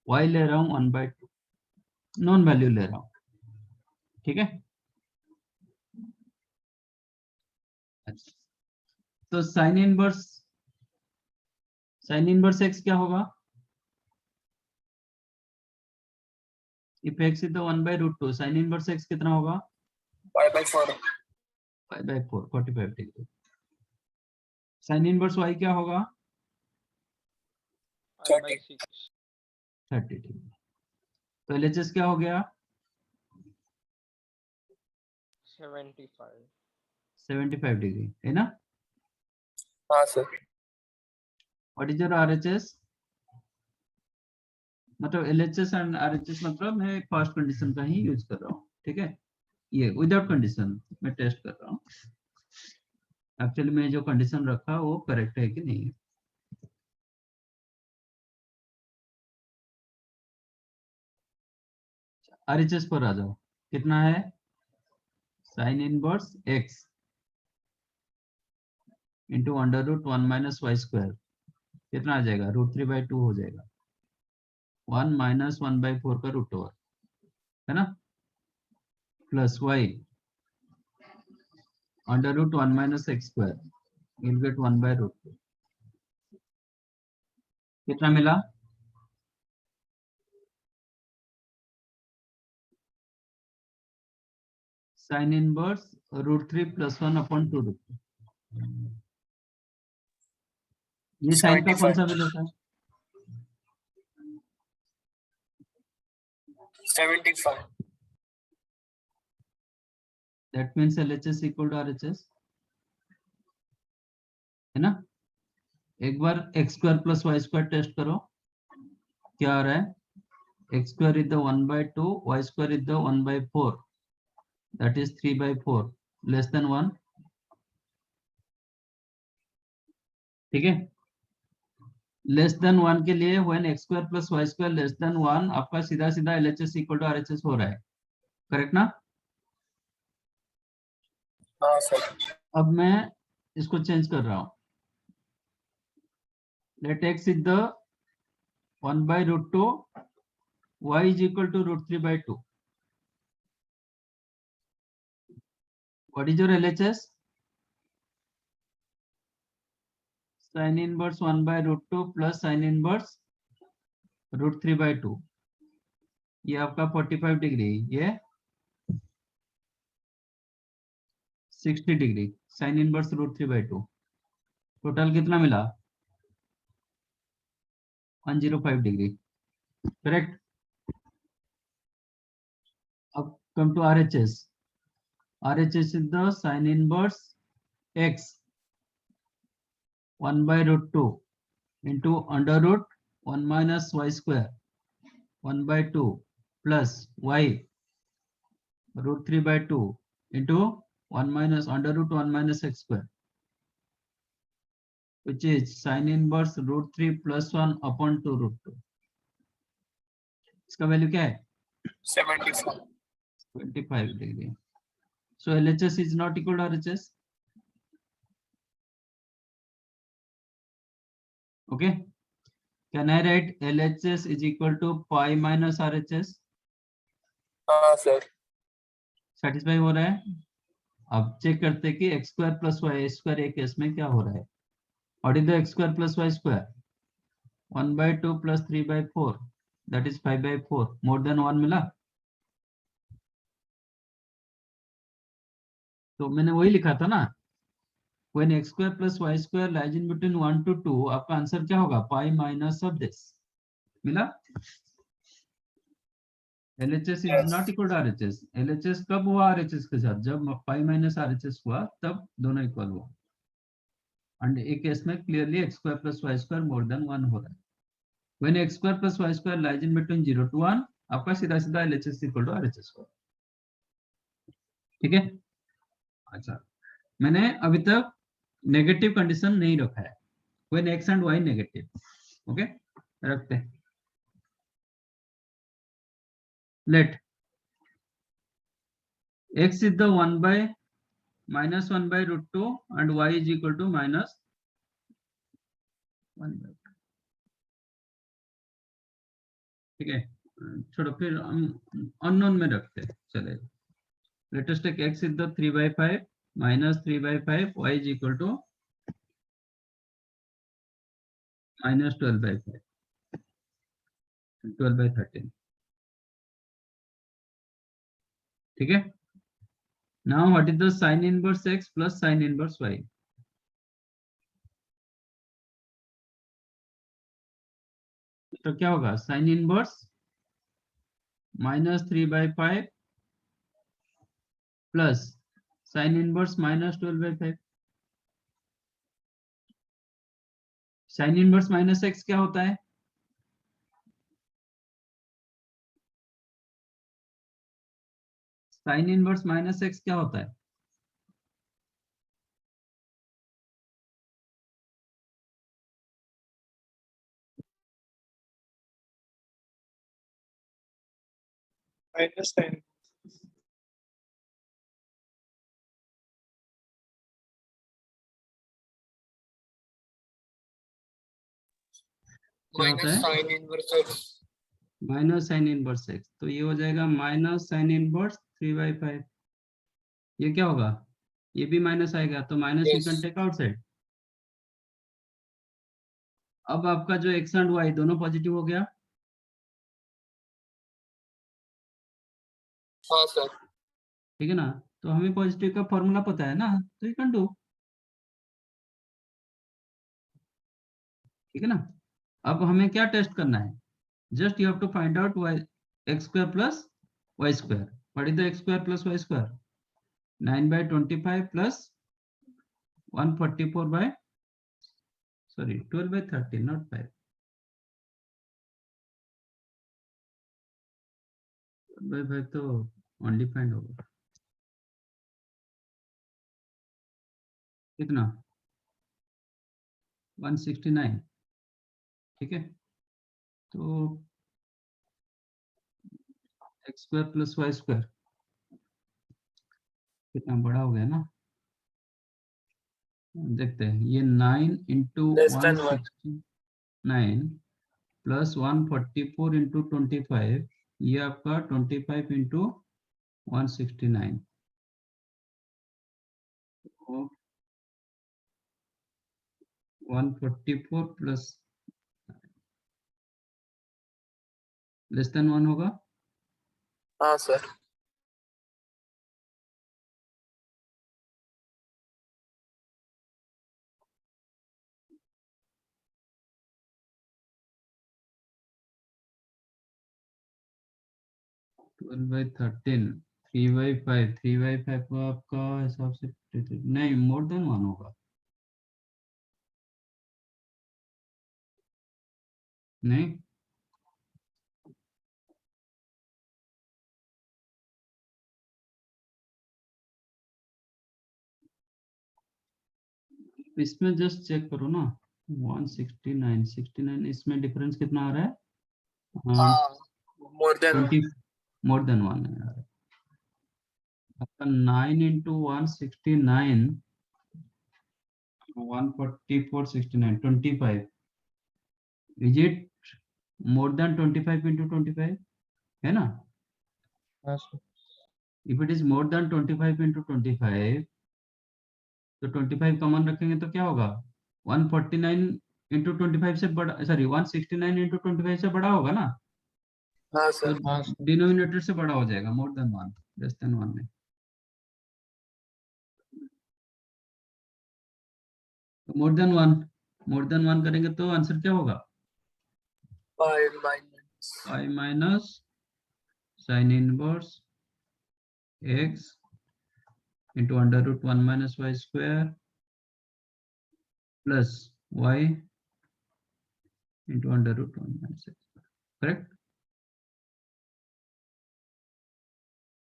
S1: y ले रहा हूँ 1/2, नॉन वैल्यू ले रहा हूँ, ठीक है। अच्छा, तो साइन इनवर्स x क्या होगा? If x is the 1/√2, sign inverse x कितना होगा?
S2: 5/4
S1: 5/4, 45 डिग्री। साइन इनवर्स y क्या होगा?
S2: 30
S1: 30 डिग्री। तो LHS क्या हो गया? 75 डिग्री, है ना?
S2: हाँ sir.
S1: What is your RHS? मतलब LHS एंड RHS मतलब मैं फर्स्ट कंडीशन का ही यूज कर रहा हूँ, ठीक है। ये विदाउट कंडीशन मैं टेस्ट कर रहा हूँ, एक्चुअली मैं जो कंडीशन रखा वो करेक्ट है कि नहीं है। RHS पर आ जाओ, कितना है? Sine inverse x into √1 minus y square, कितना आ जाएगा? √3/2 हो जाएगा, 1 माइनस 1/4 का रूट ओवर, है ना, plus y √1 minus x square, you'll get 1/√2। कितना मिला? Sine inverse √3 + 1/2√2। ये साइन का कौन सा वैल्यू था?
S2: 75
S1: that means LHS equal to RHS, है ना। एक बार x² + y² टेस्ट करो, क्या आ रहा है? x² is the 1/2, y² is the 1/4, that is 3/4, less than 1, ठीक है। लेस देन 1 के लिए when x² + y² less than 1, आपका सीधा सीधा LHS इक्वल टू RHS हो रहा है, करेक्ट ना?
S2: हाँ सर।
S1: अब मैं इसको चेंज कर रहा हूं, let x is the 1/√2, y is equal to √3/2. What is your LHS? Sin inverse 1/√2 plus sin inverse √3/2, ये आपका 45 डिग्री, ये 60 डिग्री, साइन इनवर्स √3/2, टोटल कितना मिला? 105 डिग्री, करेक्ट। अब come to RHS. RHS is the sin inverse x 1/√2 into √1 minus y square 1/2 plus y √3/2 into 1 minus √1 minus x square, which is sin inverse √3 plus 1 upon 2√2. इसका value क्या है? 25 degree. So LHS is not equal to RHS. Okay. Can I write LHS is equal to pi minus RHS?
S2: हाँ sir.
S1: Satisfy हो रहा है? अब check करते हैं कि x² + y² एक केस में क्या हो रहा है। What is the x² + y²? 1/2 + 3/4, that is 5/4, more than 1 मिला। तो मैंने वही लिखा था ना, when x² + y² lies in between 1 to 2, आपका आंसर क्या होगा? pi minus of this, मिला। LHS is not equal to RHS. LHS कब हुआ RHS के साथ? जब pi minus RHS हुआ, तब दोनों इक्वल हुआ। एंड एक केस में clearly x² + y² more than 1 हो रहा है। When x² + y² lies in between 0 to 1, आपका सीधा सीधा LHS इक्वल टू RHS होगा, ठीक है। अच्छा, मैंने अभी तक नेगेटिव कंडीशन नहीं रखा है, when x and y negative, okay, रखते हैं। Let x is the 1/- 1/√2 and y is equal to -1/2. ठीक है, छोड़ो, फिर हम अननोन में रखते हैं, चलेगा। Let us take x is the 3/5 minus 3/5, y is equal to minus 12/5, 12/13, ठीक है। Now what is the sin inverse x plus sin inverse y? तो क्या होगा, sin inverse minus 3/5 plus sin inverse minus 12/5। sin inverse minus x क्या होता है? sin inverse minus x क्या होता है?
S2: माइनस साइन
S1: क्या होता है?
S2: Sine inverse x
S1: minus sine inverse x, तो ये हो जाएगा माइनस साइन इनवर्स 3/5। ये क्या होगा, ये भी माइनस आएगा, तो minus you can take outside. अब आपका जो x एंड y दोनों पॉजिटिव हो गया।
S2: हाँ सर
S1: ठीक है ना, तो हमें पॉजिटिव का फॉर्मूला पता है ना, तो यू कैन डू। ठीक है ना, अब हमें क्या टेस्ट करना है, just you have to find out y x square plus y square. What is the x square plus y square? 9/25 plus 144 by, sorry 12/13 not 5, 12/5 तो अनडिफाइंड होगा। कितना? 169, ठीक है। तो x square plus y square कितना बड़ा हो गया ना, देखते हैं। ये 9 into
S2: Less than
S1: 169 plus 144 into 25, ये आपका 25 इंटू 169, 144 प्लस लेस देन 1 होगा।
S2: हाँ सर
S1: ट्वेल्व बाई 13, 3/5, 3/5 को आपका हिसाब से नहीं, मोर देन 1 होगा, नहीं। इसमें जस्ट चेक करो ना, 169, 69, इसमें डिफरेंस कितना आ रहा है?
S2: मोर देन
S1: 20, मोर देन 1 है यार। आपका 9 into 169, 144, 69, 25, is it more than 25 into 25, है ना? If it is more than 25 into 25, तो 25 कॉमन रखेंगे तो क्या होगा, 149 इंटू 25 से बड़ा, सॉरी 169 इंटू 25 से बड़ा होगा ना,
S2: हाँ
S1: तो
S2: सर
S1: डिनोमिनेटर से बड़ा हो जाएगा, मोर देन 1, लेस देन 1 में। तो मोर देन 1 करेंगे तो आंसर क्या होगा, 5 minus sine inverse x into under root 1 minus y square plus y into under root 1 minus x, correct,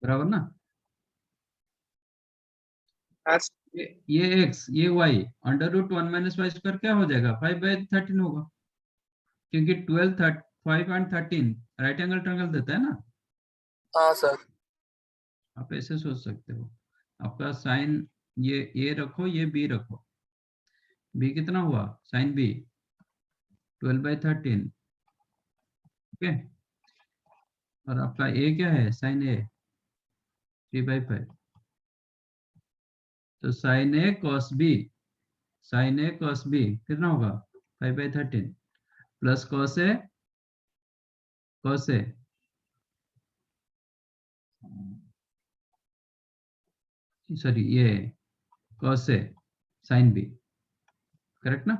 S1: बराबर ना। ये x ये y under root 1 minus y square क्या हो जाएगा, 5/13 होगा, क्योंकि 12, 5 एंड 13 राइट एंगल ट्रायंगल देता है ना।
S2: हाँ सर
S1: आप ऐसे सोच सकते हो, आपका साइन ये a रखो, ये b रखो, b कितना हुआ, साइन b 12/13, ओके। और आपका ए क्या है, साइन ए 3/5, तो sine A cos B, sine A cos B कितना होगा 5/13 plus cos A, cos A sorry ये cos A sine B, correct ना।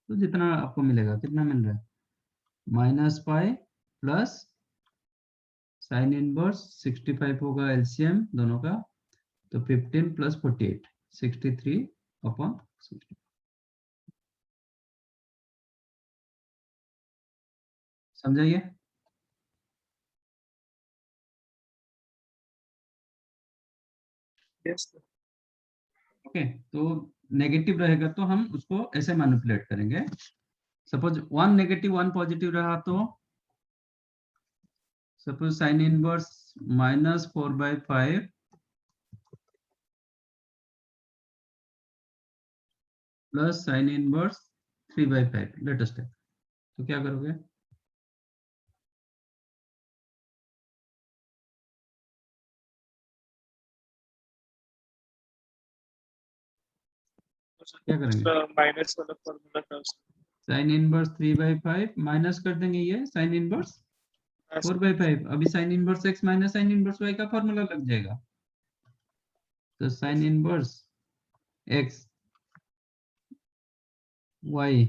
S1: तो जितना आपको मिलेगा, कितना मिल रहा है -पाई प्लस साइन इनवर्स 65 होगा एलसीएम दोनों का, तो 15 प्लस 48 63/60। समझाइए।
S2: Yes sir.
S1: ओके, तो नेगेटिव रहेगा तो हम उसको ऐसे मैनिपुलेट करेंगे। सपोज 1 नेगेटिव 1 पॉजिटिव रहा तो suppose sine inverse -4/5 plus sine inverse 3/5 latest है, तो क्या करोगे? क्या करेंगे?
S2: माइनस वाला फॉर्मूला था
S1: साइन इनवर्स 3/5 माइनस कर देंगे ये साइन इनवर्स 4/5, अभी sign inverse x minus sine inverse y का फॉर्मूला लग जाएगा। तो साइन इनवर्स x y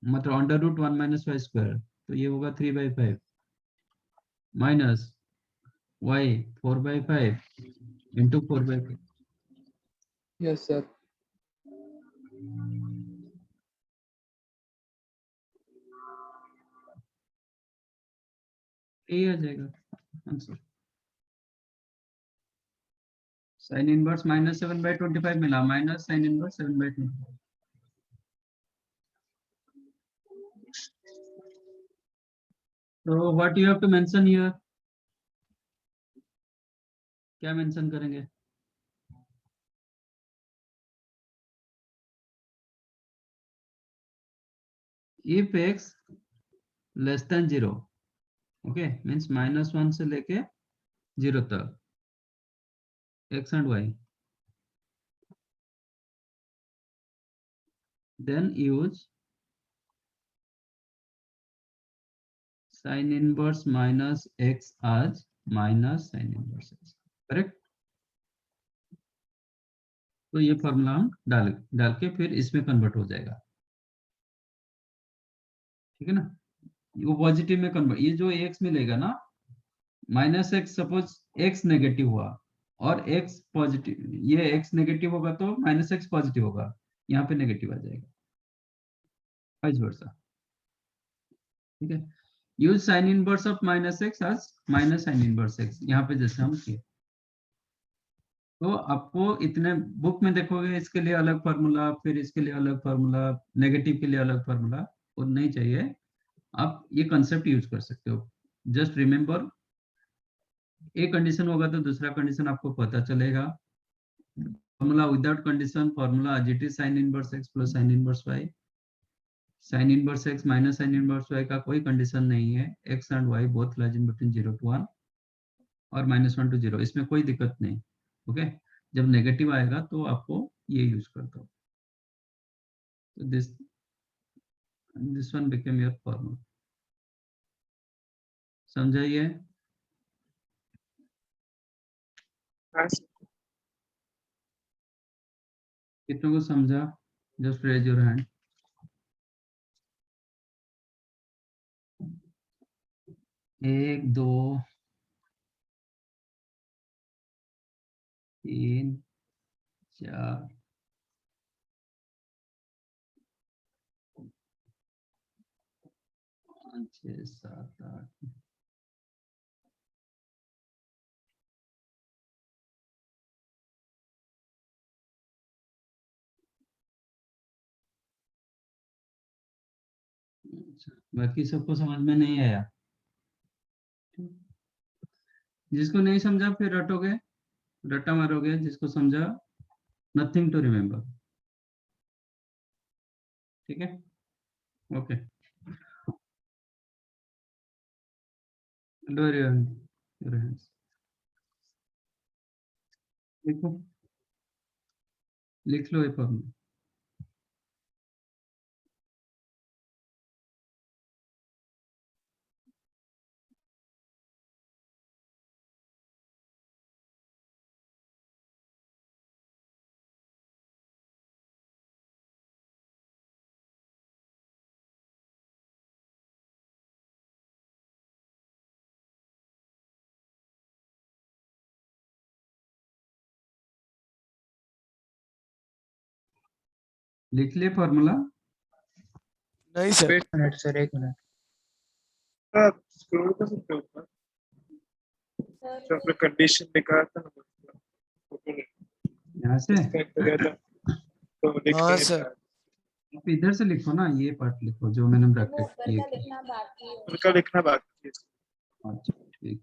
S1: मतलब √1 - y², तो ये होगा 3/5 minus y 4/5 into 4/5।
S5: Yes, sir.
S1: यही आ जाएगा आंसर। साइन इनवर्स -7/25 मिला, माइनस साइन इनवर्स 7/25। तो what you have to mention here, क्या मेंशन करेंगे? If x less than 0, okay means -1 से लेके 0 तक x and y, then use sin inverse minus x as minus sin inverse x, correct. तो ये formula हम डाल के फिर इसमें कन्वर्ट हो जाएगा, ठीक है ना। वो पॉजिटिव में कन्वर्ट, ये जो x मिलेगा ना -x, सपोज x नेगेटिव हुआ और x पॉजिटिव, ये x नेगेटिव होगा तो -x पॉजिटिव होगा, यहाँ पे नेगेटिव आ जाएगा, वाइस वर्सा, ठीक है। Use sign inverse of -x as minus sine inverse x, यहाँ पे जैसे हम किए। तो आपको इतने बुक में देखोगे इसके लिए अलग फार्मूला, फिर इसके लिए अलग फार्मूला, नेगेटिव के लिए अलग फार्मूला, वो नहीं चाहिए। आप ये कंसेप्ट यूज कर सकते हो। जस्ट रिमेंबर, एक कंडीशन होगा तो दूसरा कंडीशन आपको पता चलेगा। Formula without condition, formula as it is sine inverse x plus sine inverse y, sine inverse x minus sine inverse y का कोई कंडीशन नहीं है, x and y both lies in between 0 to 1 और -1 to 0, इसमें कोई दिक्कत नहीं, okay. जब नेगेटिव आएगा तो आपको ये यूज कर दो। So this one became your formula। समझाइए। कितनों को समझा? Just raise your hand. एक, दो, तीन, चार, पाँच, छः, सात, आठ। अच्छा, बाकी सबको समझ में नहीं आया? जिसको नहीं समझा फिर रटोगे, रट्टा मारोगे, जिसको समझा नथिंग टू रिमेम्बर, ठीक है, ओके। lower your hands. लिखो, लिख लो ये फॉर्मूला। लिख लिए फॉर्मूला?
S5: नहीं सर।
S2: Wait,
S4: मिनट सर, एक मिनट।
S2: आप scroll कर सकते हो ऊपर? जो आपने कंडीशन दिखाया था ना, फोटो ने
S1: यहाँ से
S2: डिस्कनेक्ट हो गया था, तो लिख
S5: हाँ
S2: नहीं
S5: सर।
S2: पाया।
S1: आप इधर से लिखो ना, ये पार्ट लिखो जो मैंने ब्रैकेट किए थे।
S2: उनका लिखना बाकी है।
S1: अच्छा ठीक।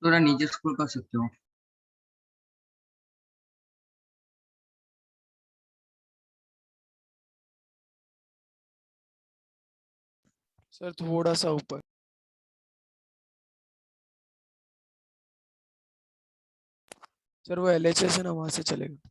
S4: थोड़ा नीचे स्क्रॉल कर सकते हो।
S5: सर थोड़ा सा ऊपर। सर वो LHS है ना, वहां से चलेगा।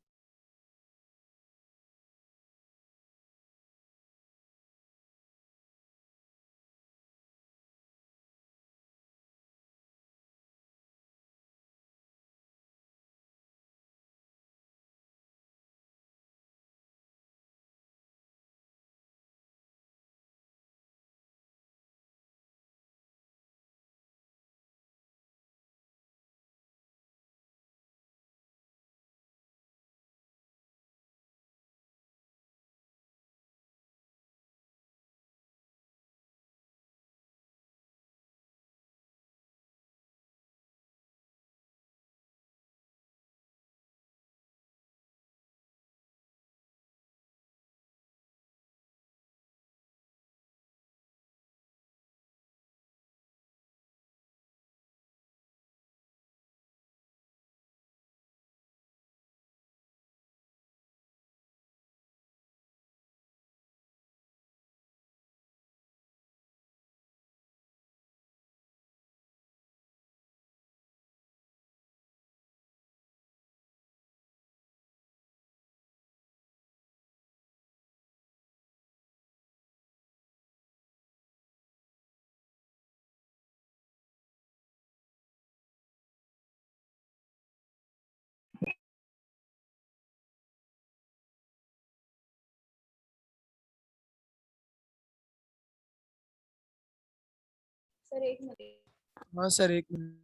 S6: सर एक मिनट।
S5: हाँ सर, एक मिनट।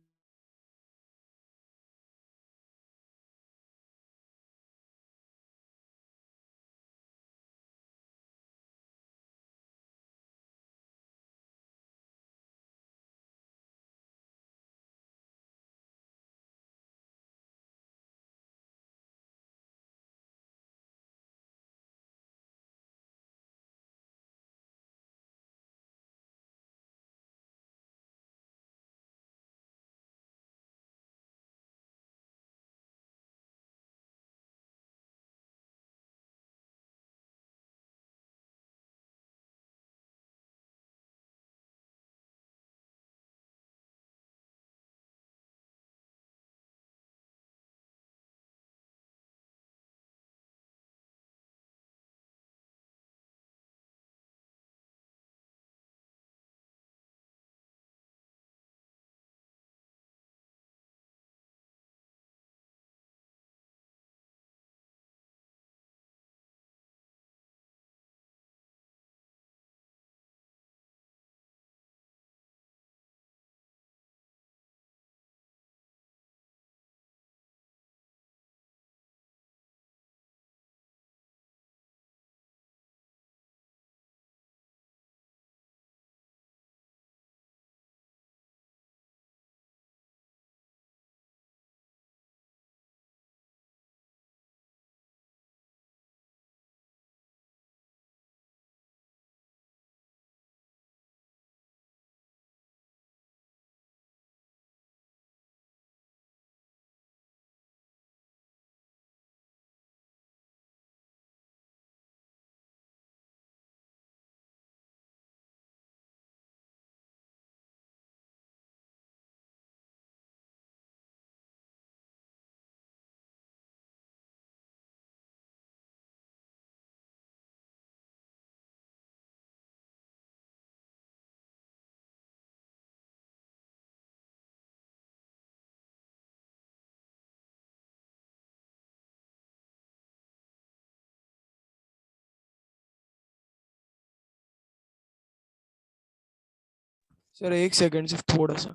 S5: सर एक सेकंड, सिर्फ थोड़ा सा।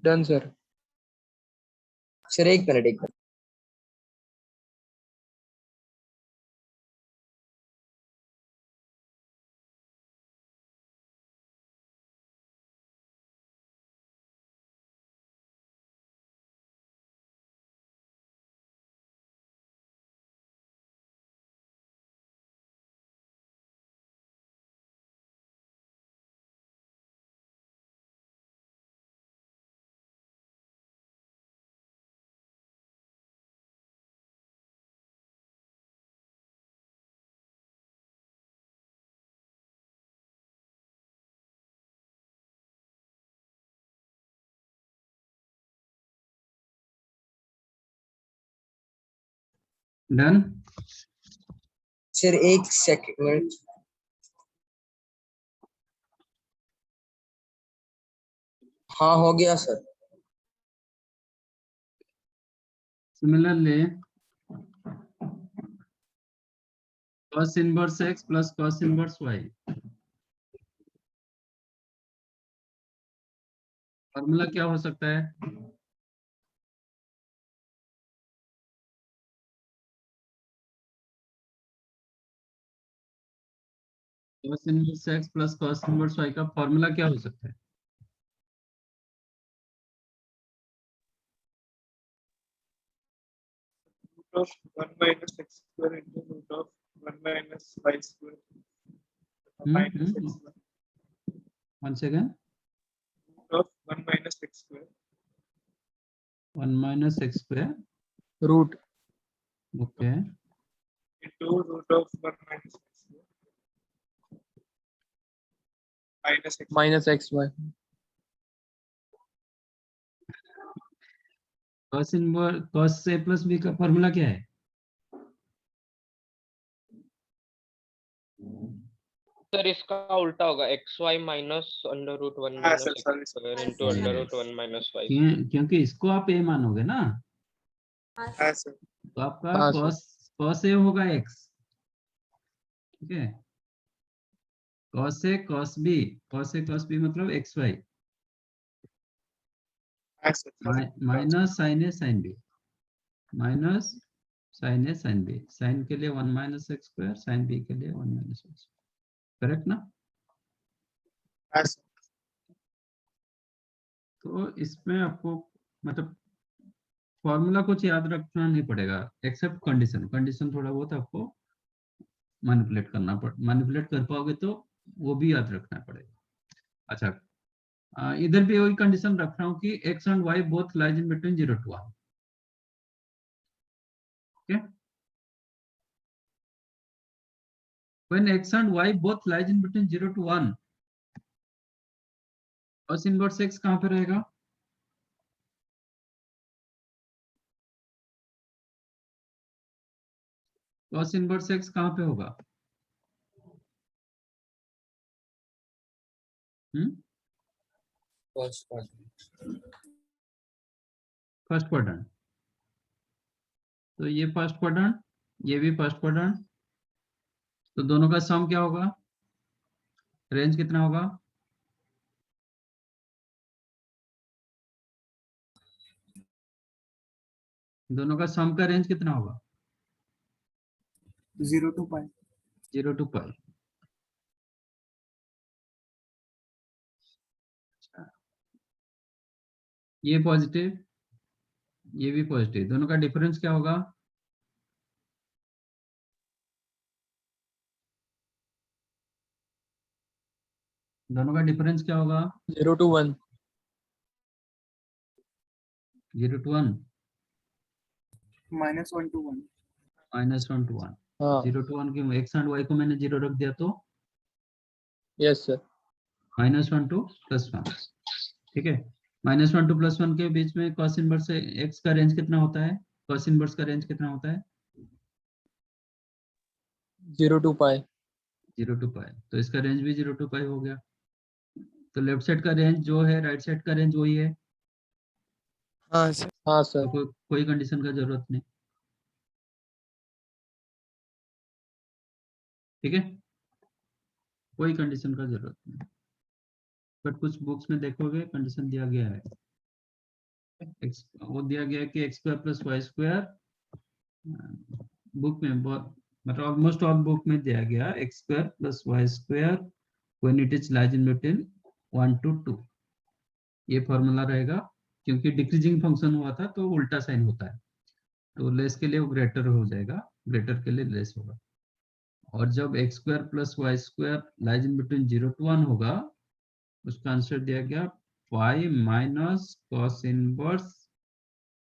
S5: Done sir.
S6: सर एक मिनट।
S1: डन।
S6: सर एक सेकंड। हाँ हो गया sir.
S1: Similarly cos inverse x plus cos inverse y, formula क्या हो सकता है? cos inverse x plus cos inverse y का फॉर्मूला क्या हो सकता है?
S2: root of 1 minus x square into root of 1 minus y square minus x square.
S1: Once again,
S2: Root of 1 minus x square
S1: 1 minus x square,
S5: root
S1: okay,
S2: into root of 1 minus x square minus x.
S5: Minus x y.
S1: cos inverse cos a plus b का formula क्या है?
S7: Sir इसका उल्टा होगा x y minus under root one
S2: हाँ
S7: minus
S2: sir
S7: x
S2: sorry
S7: square into under root one minus y.
S1: क्योंकि इसको आप a मानोगे ना,
S2: हाँ सर
S1: तो आपका
S5: हाँ सर।
S1: cos a होगा x, ठीक है? cos a cos b मतलब xy
S2: हाँ sir
S1: minus sin a sin b minus sin a sin b, sin के लिए 1 minus x square, sin b के लिए 1 माइनस एक्स, करेक्ट ना?
S2: हाँ सर
S1: तो इसमें आपको मतलब फॉर्मूला कुछ याद रखना नहीं पड़ेगा एक्सेप्ट कंडीशन। कंडीशन थोड़ा बहुत आपको मैनिपुलेट कर पाओगे तो वो भी याद रखना पड़ेगा। अच्छा, इधर भी वही कंडीशन रख रहा हूँ कि x and y both lies in between 0 to 1, okay? When x and y both lies in between 0 to 1, cos inverse x कहाँ पे रहेगा? cos इनवर्स x कहाँ पे होगा? First quadrant. तो ये फर्स्ट क्वाड्रेंट, ये भी फर्स्ट क्वाड्रेंट, तो दोनों का सम क्या होगा? रेंज कितना होगा? दोनों का सम का रेंज कितना होगा?
S2: 0 to pi
S1: 0 to pi। ये पॉजिटिव, ये भी पॉजिटिव, दोनों का डिफरेंस क्या होगा? दोनों का डिफरेंस क्या होगा?
S5: 0 to 1।
S1: 0 to 1
S2: minus 1 to 1
S1: minus 1 to 1।
S5: हाँ
S1: 0 to 1 की एक्स एंड वाई को मैंने 0 रख दिया तो
S5: यस सर।
S1: -1 to +1, ठीक है? -1 to +1 के बीच में cos इनवर्स x का रेंज कितना होता है? cos इनवर्स का रेंज कितना होता है?
S5: 0 to pi।
S1: 0 to pi, तो इसका रेंज भी 0 to pi हो गया। तो लेफ्ट साइड का रेंज जो है राइट साइड का रेंज वही है,
S5: हाँ सर। हाँ सर।
S1: तो कोई कंडीशन का जरूरत नहीं, ठीक है? कोई कंडीशन का जरूरत नहीं, बट कुछ बुक्स में देखोगे कंडीशन दिया गया है। वो दिया गया कि x square plus y square, book में मतलब ऑलमोस्ट ऑल बुक में दिया गया x square plus y square when it is lies in between 1 to 2, ये फॉर्मूला रहेगा। क्योंकि डिक्रीजिंग फंक्शन हुआ था तो उल्टा साइन होता है, तो लेस के लिए वो ग्रेटर हो जाएगा, ग्रेटर के लिए लेस होगा। और जब x square plus y square lies in between 0 to 1 होगा, उसका आंसर दिया गया pi minus cos inverse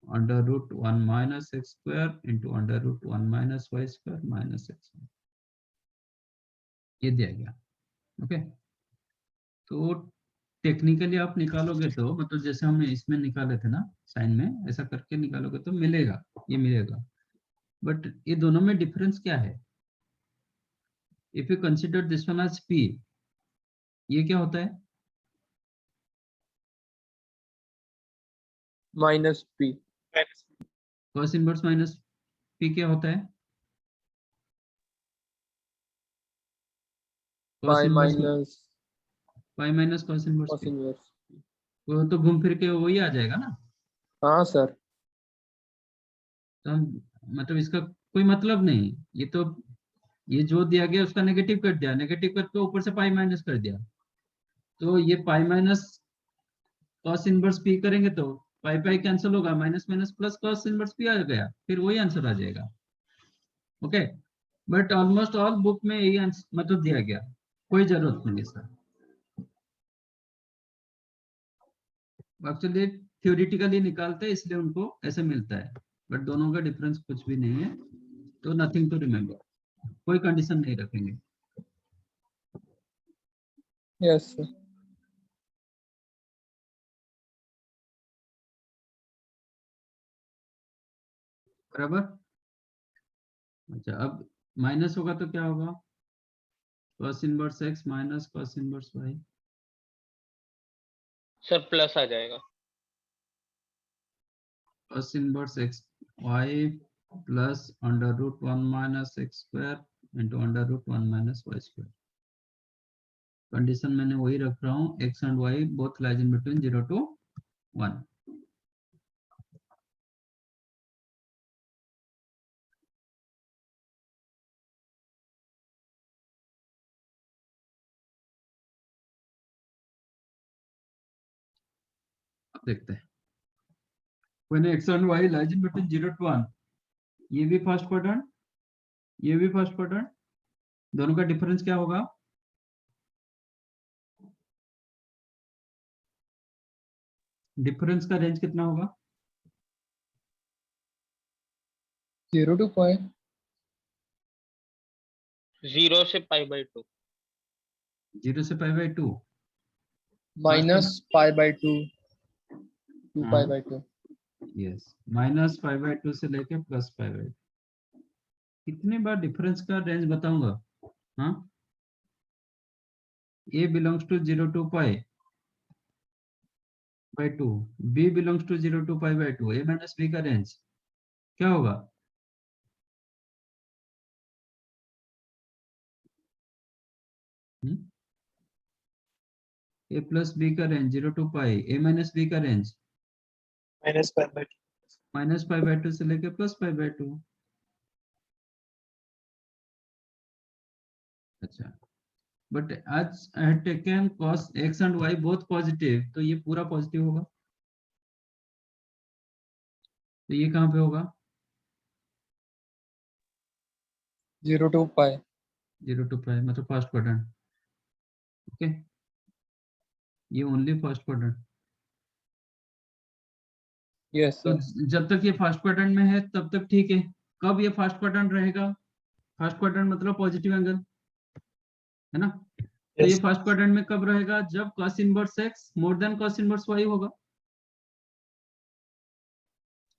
S1: under root 1 minus x square into under root 1 minus y square minus x, ये दिया गया। ओके, तो टेक्निकली आप निकालोगे तो मतलब जैसे हमने इसमें निकाले थे ना साइन में, ऐसा करके निकालोगे तो मिलेगा, ये मिलेगा। बट ये दोनों में डिफरेंस क्या है? If you consider this one as P, ये क्या होता है?
S2: Minus P.
S1: Cos inverse minus P क्या होता है?
S2: Pi minus
S1: pi minus cos inverse
S2: cos
S1: P,
S2: inverse.
S1: वो तो घूम फिर के वही आ जाएगा ना।
S2: हाँ सर।
S1: तो हम मतलब इसका कोई मतलब नहीं, ये तो ये जो दिया गया उसका नेगेटिव कर दिया, नेगेटिव करके ऊपर से पाई माइनस कर दिया, तो ये pi minus cos inverse p करेंगे तो पाई पाई कैंसिल होगा, minus minus plus cos inverse p आ गया, फिर वही आंसर आ जाएगा। Okay, but almost all book में यही मतलब दिया गया, कोई जरूरत नहीं इसका। एक्चुअली थ्योरेटिकली निकालते हैं इसलिए उनको ऐसे मिलता है, बट दोनों का डिफरेंस कुछ भी नहीं है, तो नथिंग टू रिमेम्बर, कोई कंडीशन नहीं रखेंगे।
S2: Yes sir.
S1: बराबर। अच्छा, अब माइनस होगा तो क्या होगा? Cos inverse x minus cos inverse y,
S7: sir plus आ जाएगा।
S1: Cos inverse x y plus under root 1 minus x square into under root 1 minus y square. Condition मैंने वही रख रहा हूँ, x and y both lies in between 0 to 1। अब देखते हैं, when x and y lies in between 0 to 1, ये भी फर्स्ट क्वाड्रेंट, ये भी फर्स्ट क्वाड्रेंट, दोनों का डिफरेंस क्या होगा? डिफरेंस का रेंज कितना होगा?
S2: 0 to पाई।
S7: 0 से π/2।
S1: 0 से pi by 2,
S2: minus pi by 2 2 pi by 2।
S1: Yes, minus pi by 2 से लेके प्लस पाई बाई, कितनी बार डिफरेंस का रेंज बताऊंगा? हाँ, a belongs to 0 to pi by 2, b belongs to 0 to pi by 2, a minus b का range क्या होगा? a plus b का range 0 to pi, a minus b का range
S2: minus pi by 2।
S1: Minus pi by 2 से लेके plus pi by 2। अच्छा, but आज I have taken cos x and y both positive, तो ये पूरा पॉजिटिव होगा, तो ये कहाँ पे होगा?
S2: 0 to पाई।
S1: 0 to pi मतलब फर्स्ट क्वाड्रेंट। ओके, ये ओनली फर्स्ट क्वाड्रेंट।
S2: यस
S1: तो
S2: सर।
S1: जब तक ये फर्स्ट क्वाड्रेंट में है तब तक ठीक है। कब ये फर्स्ट क्वाड्रेंट रहेगा? फर्स्ट क्वाड्रेंट मतलब पॉजिटिव एंगल, है ना? तो ये
S2: यस।
S1: फर्स्ट क्वाड्रेंट में कब रहेगा? जब cos inverse x more then cos inverse y होगा।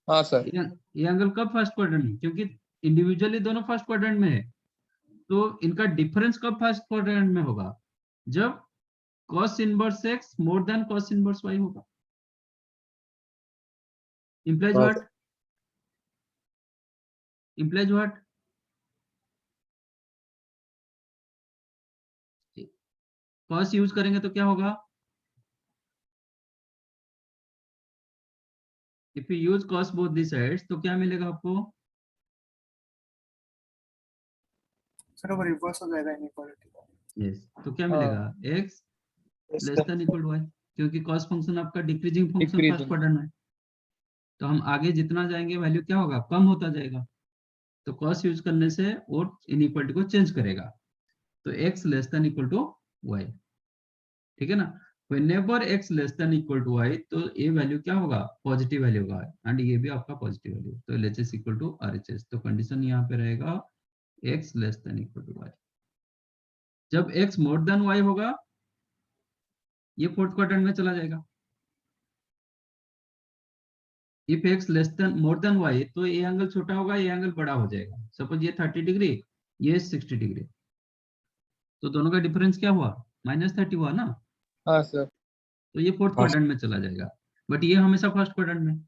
S2: हाँ सर।
S1: ये एंगल कब फर्स्ट क्वाड्रेंट में? क्योंकि इंडिविजुअली दोनों फर्स्ट क्वाड्रेंट में है, तो इनका डिफरेंस कब फर्स्ट क्वाड्रेंट में होगा? जब cos inverse x more then cos inverse y होगा। implies
S6: हाँ
S1: what? implies what? cos use करेंगे तो क्या होगा? If you use cos both the sides तो क्या मिलेगा आपको?
S2: सर वो रिवर्स हो जाएगा इनइक्वालिटी।
S1: यस, तो क्या
S5: हाँ।
S1: मिलेगा? x less than equal to y, क्योंकि cos फंक्शन आपका decreasing function first
S4: Decreasing.
S1: Quadrant में, तो हम आगे जितना जाएंगे वैल्यू क्या होगा? कम होता जाएगा। तो cos यूज करने से वो इनइक्वालिटी को चेंज करेगा, तो x less than equal to y, ठीक है ना? whenever x less than equal to y, तो ये वैल्यू क्या होगा? पॉजिटिव वैल्यू होगा, एंड ये भी आपका पॉजिटिव वैल्यू, तो LHS इक्वल टू RHS। तो कंडीशन यहाँ पे रहेगा x less than equal to y। जब x मोर देन y होगा, ये फोर्थ क्वाड्रेंट में चला जाएगा। If x less than more than y, तो ये एंगल छोटा होगा, ये एंगल बड़ा हो जाएगा। सपोज ये 30 डिग्री, ये 60 डिग्री, तो दोनों का डिफरेंस क्या हुआ? -30 हुआ ना?
S5: हाँ सर।
S1: तो ये फोर्थ क्वाड्रेंट में चला जाएगा, बट ये हमेशा फर्स्ट क्वाड्रेंट में,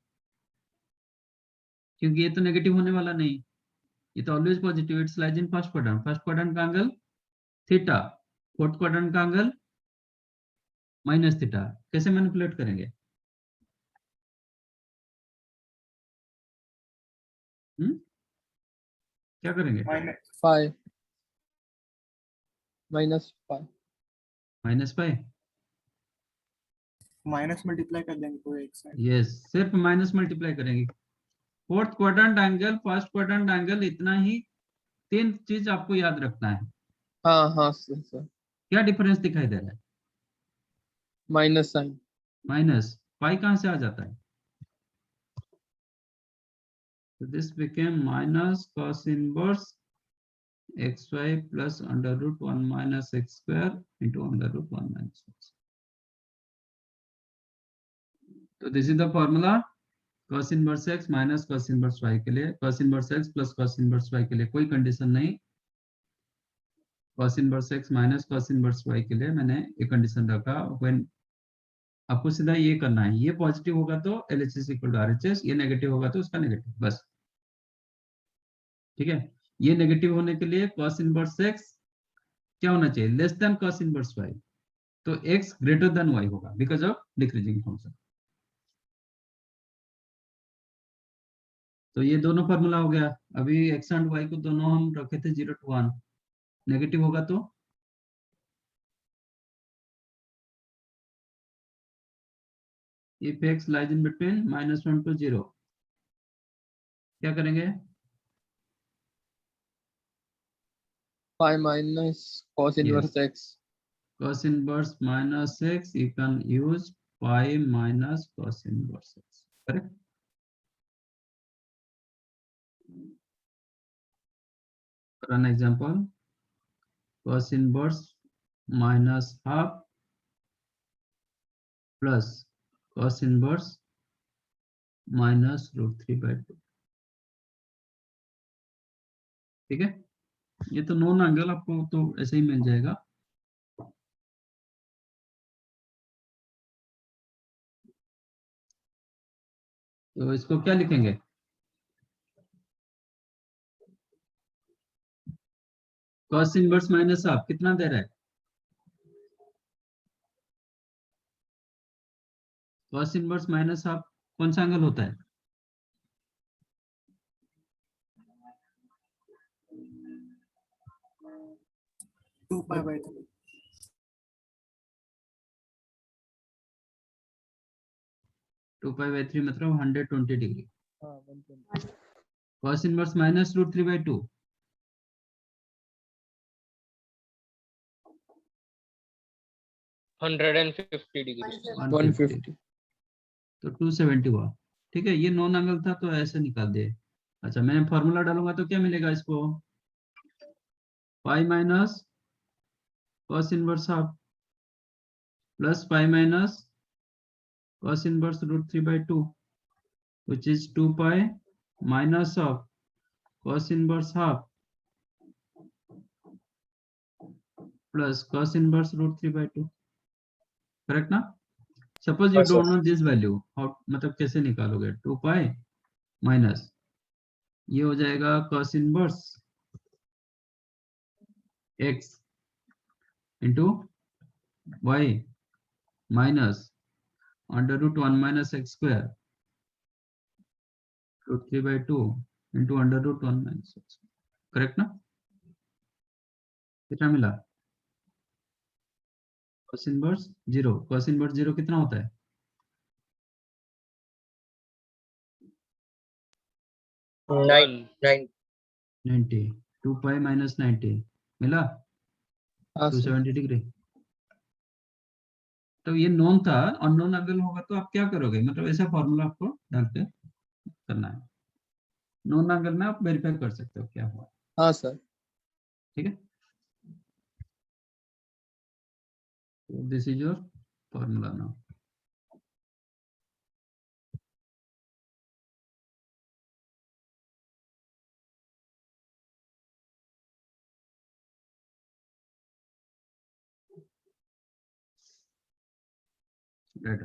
S1: क्योंकि ये तो नेगेटिव होने वाला नहीं, ये तो always positive, it's lies in first quadrant. First quadrant का एंगल थीटा, फोर्थ क्वाड्रेंट का एंगल -थीटा। कैसे मैनिपुलेट करेंगे? क्या करेंगे?
S5: फाइव -5।
S1: -5,
S2: माइनस मल्टीप्लाई कर देंगे पूरे एक साइड।
S1: यस, सिर्फ माइनस मल्टीप्लाई करेंगे। Fourth quadrant angle, first quadrant angle, इतना ही 3 चीज आपको याद रखना है।
S5: हाँ हाँ सर।
S1: क्या डिफरेंस दिखाई दे रहा है?
S5: Minus sign.
S1: माइनस पाई कहां से आ जाता है? तो this became minus cos inverse xy plus √1 minus x square into √1 minus x। तो this is the formula cos inverse x minus cos inverse y के लिए। cos inverse x plus cos inverse y के लिए कोई condition नहीं, cos inverse x minus cos inverse y के लिए मैंने ये कंडीशन रखा। व्हेन आपको सीधा ये करना है, ये पॉजिटिव होगा तो LHS इक्वल टू RHS, ये नेगेटिव होगा तो उसका नेगेटिव, बस। ठीक है, ये नेगेटिव होने के लिए cos इनवर्स x क्या होना चाहिए? Less than cos inverse y, तो x ग्रेटर देन y होगा बिकॉज ऑफ डिक्रीजिंग फंक्शन। तो ये दोनों फॉर्मूला हो गया। अभी x एंड y को दोनों हम रखे थे 0 to 1, नेगेटिव होगा तो if x lies in between -1 to 0, क्या करेंगे?
S5: 5 minus cos inverse x।
S1: cos inverse minus x, you can use pi minus cos inverse x, correct? For an example, cos inverse minus half plus cos inverse minus √3/2, ठीक है? ये तो non angle आपको तो ऐसे ही मिल जाएगा। तो इसको क्या लिखेंगे? cos इनवर्स माइनस हाफ कितना दे रहा है? cos इनवर्स माइनस हाफ कौन सा एंगल होता है?
S2: To pi by 3।
S1: 2π/3 मतलब 120 डिग्री।
S5: हाँ 120।
S1: cos inverse minus √3/2
S7: 150 degree.
S5: 150।
S1: तो 270 हुआ। ठीक है, ये नॉन एंगल था तो ऐसे निकाल दिए। अच्छा, मैं फॉर्मूला डालूंगा तो क्या मिलेगा इसको? Pi minus cos inverse half plus pi minus cos inverse √3/2, which is 2 pi minus of cos inverse half plus cos inverse √3/2, correct ना? Suppose you don't know this value, मतलब कैसे निकालोगे? 2 pi माइनस ये हो जाएगा cos inverse x into y minus √1 minus x square √3/2 into √1 minus x, correct ना? कितना मिला? cos इनवर्स 0, cos इनवर्स 0 कितना होता है?
S6: 9 9
S1: 90, 2 पाई minus 90 मिला
S5: हाँ सर
S1: 270 डिग्री। तो ये नोन था, अननोन अगर होगा तो आप क्या करोगे, मतलब ऐसा फॉर्मूला आपको डाल के करना है। नोन एंगल में आप वेरीफाई कर सकते हो क्या हुआ,
S5: हाँ सर
S1: ठीक है। This is your formula now. Right,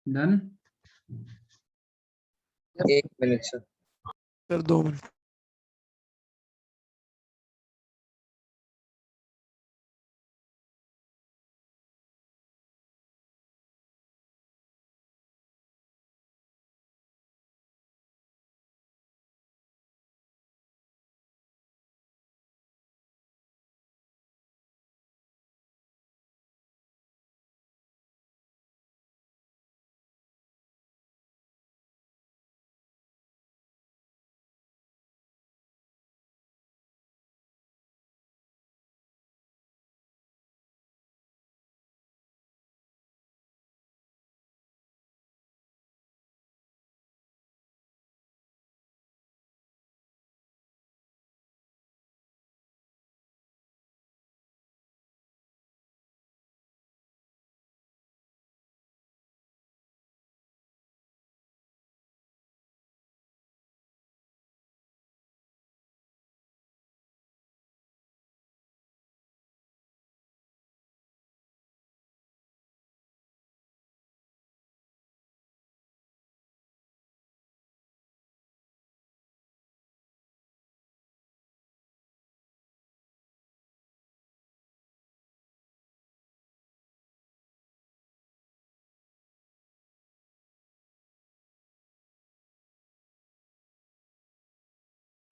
S1: done.
S6: 1 minute sir.
S5: Sir 2 minute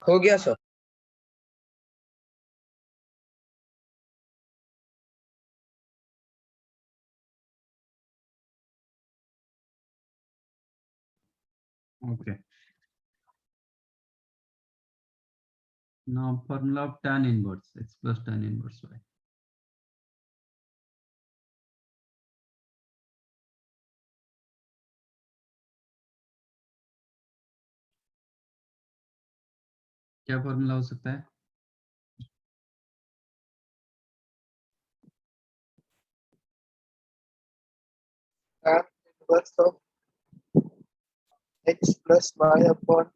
S6: हो गया sir.
S1: Okay. Now formula of tan inverse x plus tan inverse y. क्या फॉर्मूला हो सकता है?
S2: tan inverse of x plus y upon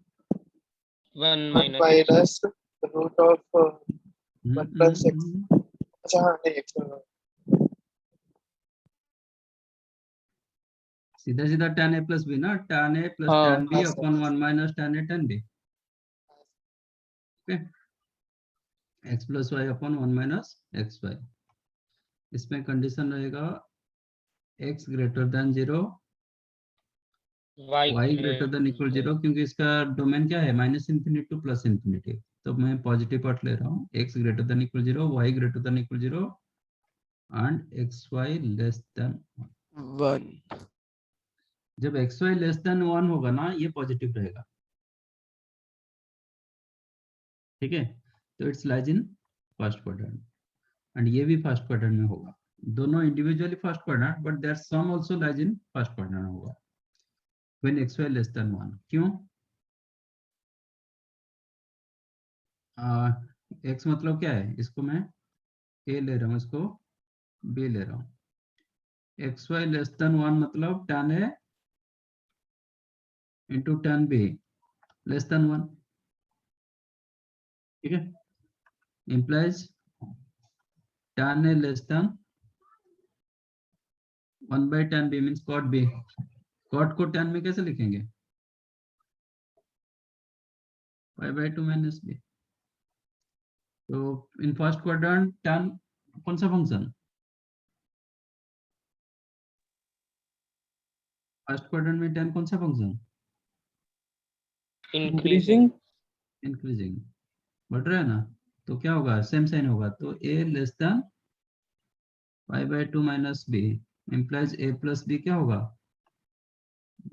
S7: 1
S2: 1
S7: minus
S2: minus root of 1 plus x.
S1: हम्म।
S2: अच्छा हाँ नहीं x
S1: सीधा सीधा tan a plus b ना, tan a plus
S5: हाँ,
S1: tan b
S2: हाँ,
S1: upon 1 minus tan a tan b. Okay. x plus y upon 1 minus xy. इसमें condition रहेगा x greater than 0, y greater than equal 0, क्योंकि इसका domain क्या है, minus infinity two plus infinity. तो मैं पॉजिटिव पार्ट ले रहा हूँ. x greater than equal 0, y greater than equal 0 and xy less than
S5: 1.
S1: जब xy लेस देन 1 होगा ना, ये पॉजिटिव रहेगा. ठीक है, तो it's lies in first quadrant and ये भी फर्स्ट क्वाड्रेंट में होगा. दोनों individually first quadrant, but there some also lies in first quadrant होगा व्हेन xy लेस देन 1. क्यों? x मतलब क्या है, इसको मैं a ले रहा हूँ, इसको b ले रहा हूँ. xy लेस देन 1 मतलब tan a into tan b less than 1. ठीक है, implies tan a less than 1 by tan b means cot b. cot को tan में कैसे लिखेंगे? pi by 2 minus b. तो इन फर्स्ट क्वाड्रेंट tan कौन सा फंक्शन? फर्स्ट क्वाड्रेंट में tan कौन सा फंक्शन?
S7: increasing.
S1: इंक्रीजिंग. बढ़ रहा है ना, तो क्या होगा, सेम साइन होगा. तो a less than pi by 2 minus b implies a plus b क्या होगा,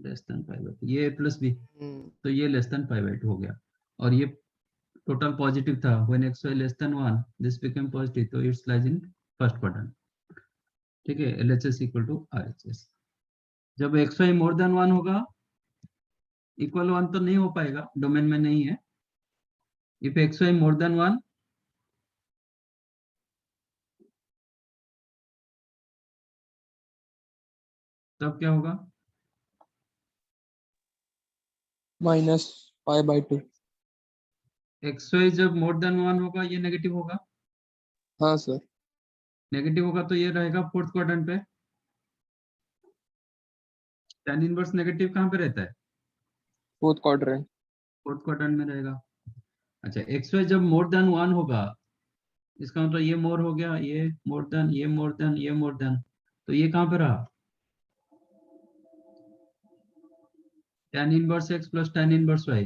S1: लेस देन pi by 2. ये a plus b, तो ये लेस देन pi by 2 हो गया. और ये टोटल पॉजिटिव था. when xy less than 1 this became positive, तो it's lies in first quadrant. ठीक है, LHS इक्वल टू RHS. जब xy मोर देन 1 होगा, इक्वल 1 तो नहीं हो पाएगा, डोमेन में नहीं है. इफ xy मोर देन 1, तब क्या होगा?
S5: minus pi by 2.
S1: xy जब मोर देन 1 होगा, ये नेगेटिव होगा.
S5: हाँ सर.
S1: नेगेटिव होगा तो ये रहेगा फोर्थ क्वाड्रेंट पे. tan इनवर्स नेगेटिव कहाँ पे रहता है?
S5: 4th quadrant.
S1: फोर्थ क्वाड्रेंट में रहेगा. अच्छा, xy जब मोर देन 1 होगा, इसका मतलब ये मोर हो गया, ये मोर देन, ये मोर देन, ये मोर देन, तो ये कहाँ पे रहा? tan inverse x plus tan inverse y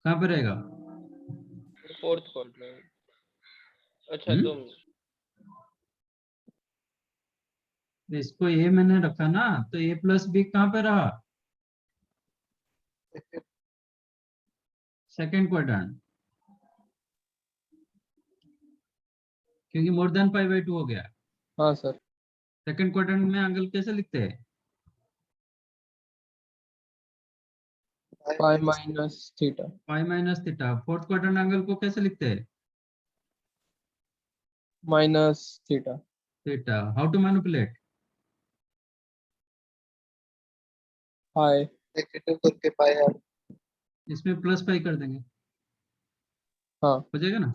S1: कहाँ पे रहेगा?
S7: Fourth quadrant. अच्छा
S1: हम्म?
S7: तो
S1: इसको a मैंने रखा ना, तो a प्लस b कहाँ पे रहा? सेकेंड क्वाड्रेंट, क्योंकि मोर देन पाई बाई 2 हो गया.
S5: हाँ सर.
S1: सेकेंड क्वाड्रेंट में एंगल कैसे लिखते हैं?
S5: Pi minus theta.
S1: Pi minus theta. Fourth quadrant angle को कैसे लिखते हैं?
S5: Minus theta.
S1: Theta. How to manipulate?
S5: Pi.
S2: Negative करके पाई है.
S1: इसमें प्लस पाई कर देंगे,
S5: हाँ.
S1: हो जाएगा ना.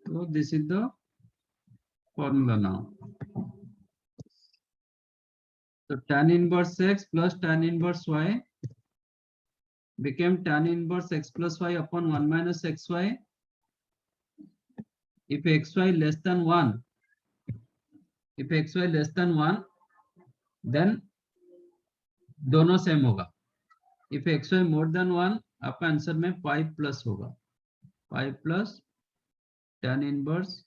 S1: तो this is the formula now. तो tan inverse x plus tan inverse y became tan inverse x plus y upon 1 minus xy if xy less than 1. if xy less than 1, then दोनों same होगा. If x y more than 1 आपका answer में pi plus होगा, pi plus tan inverse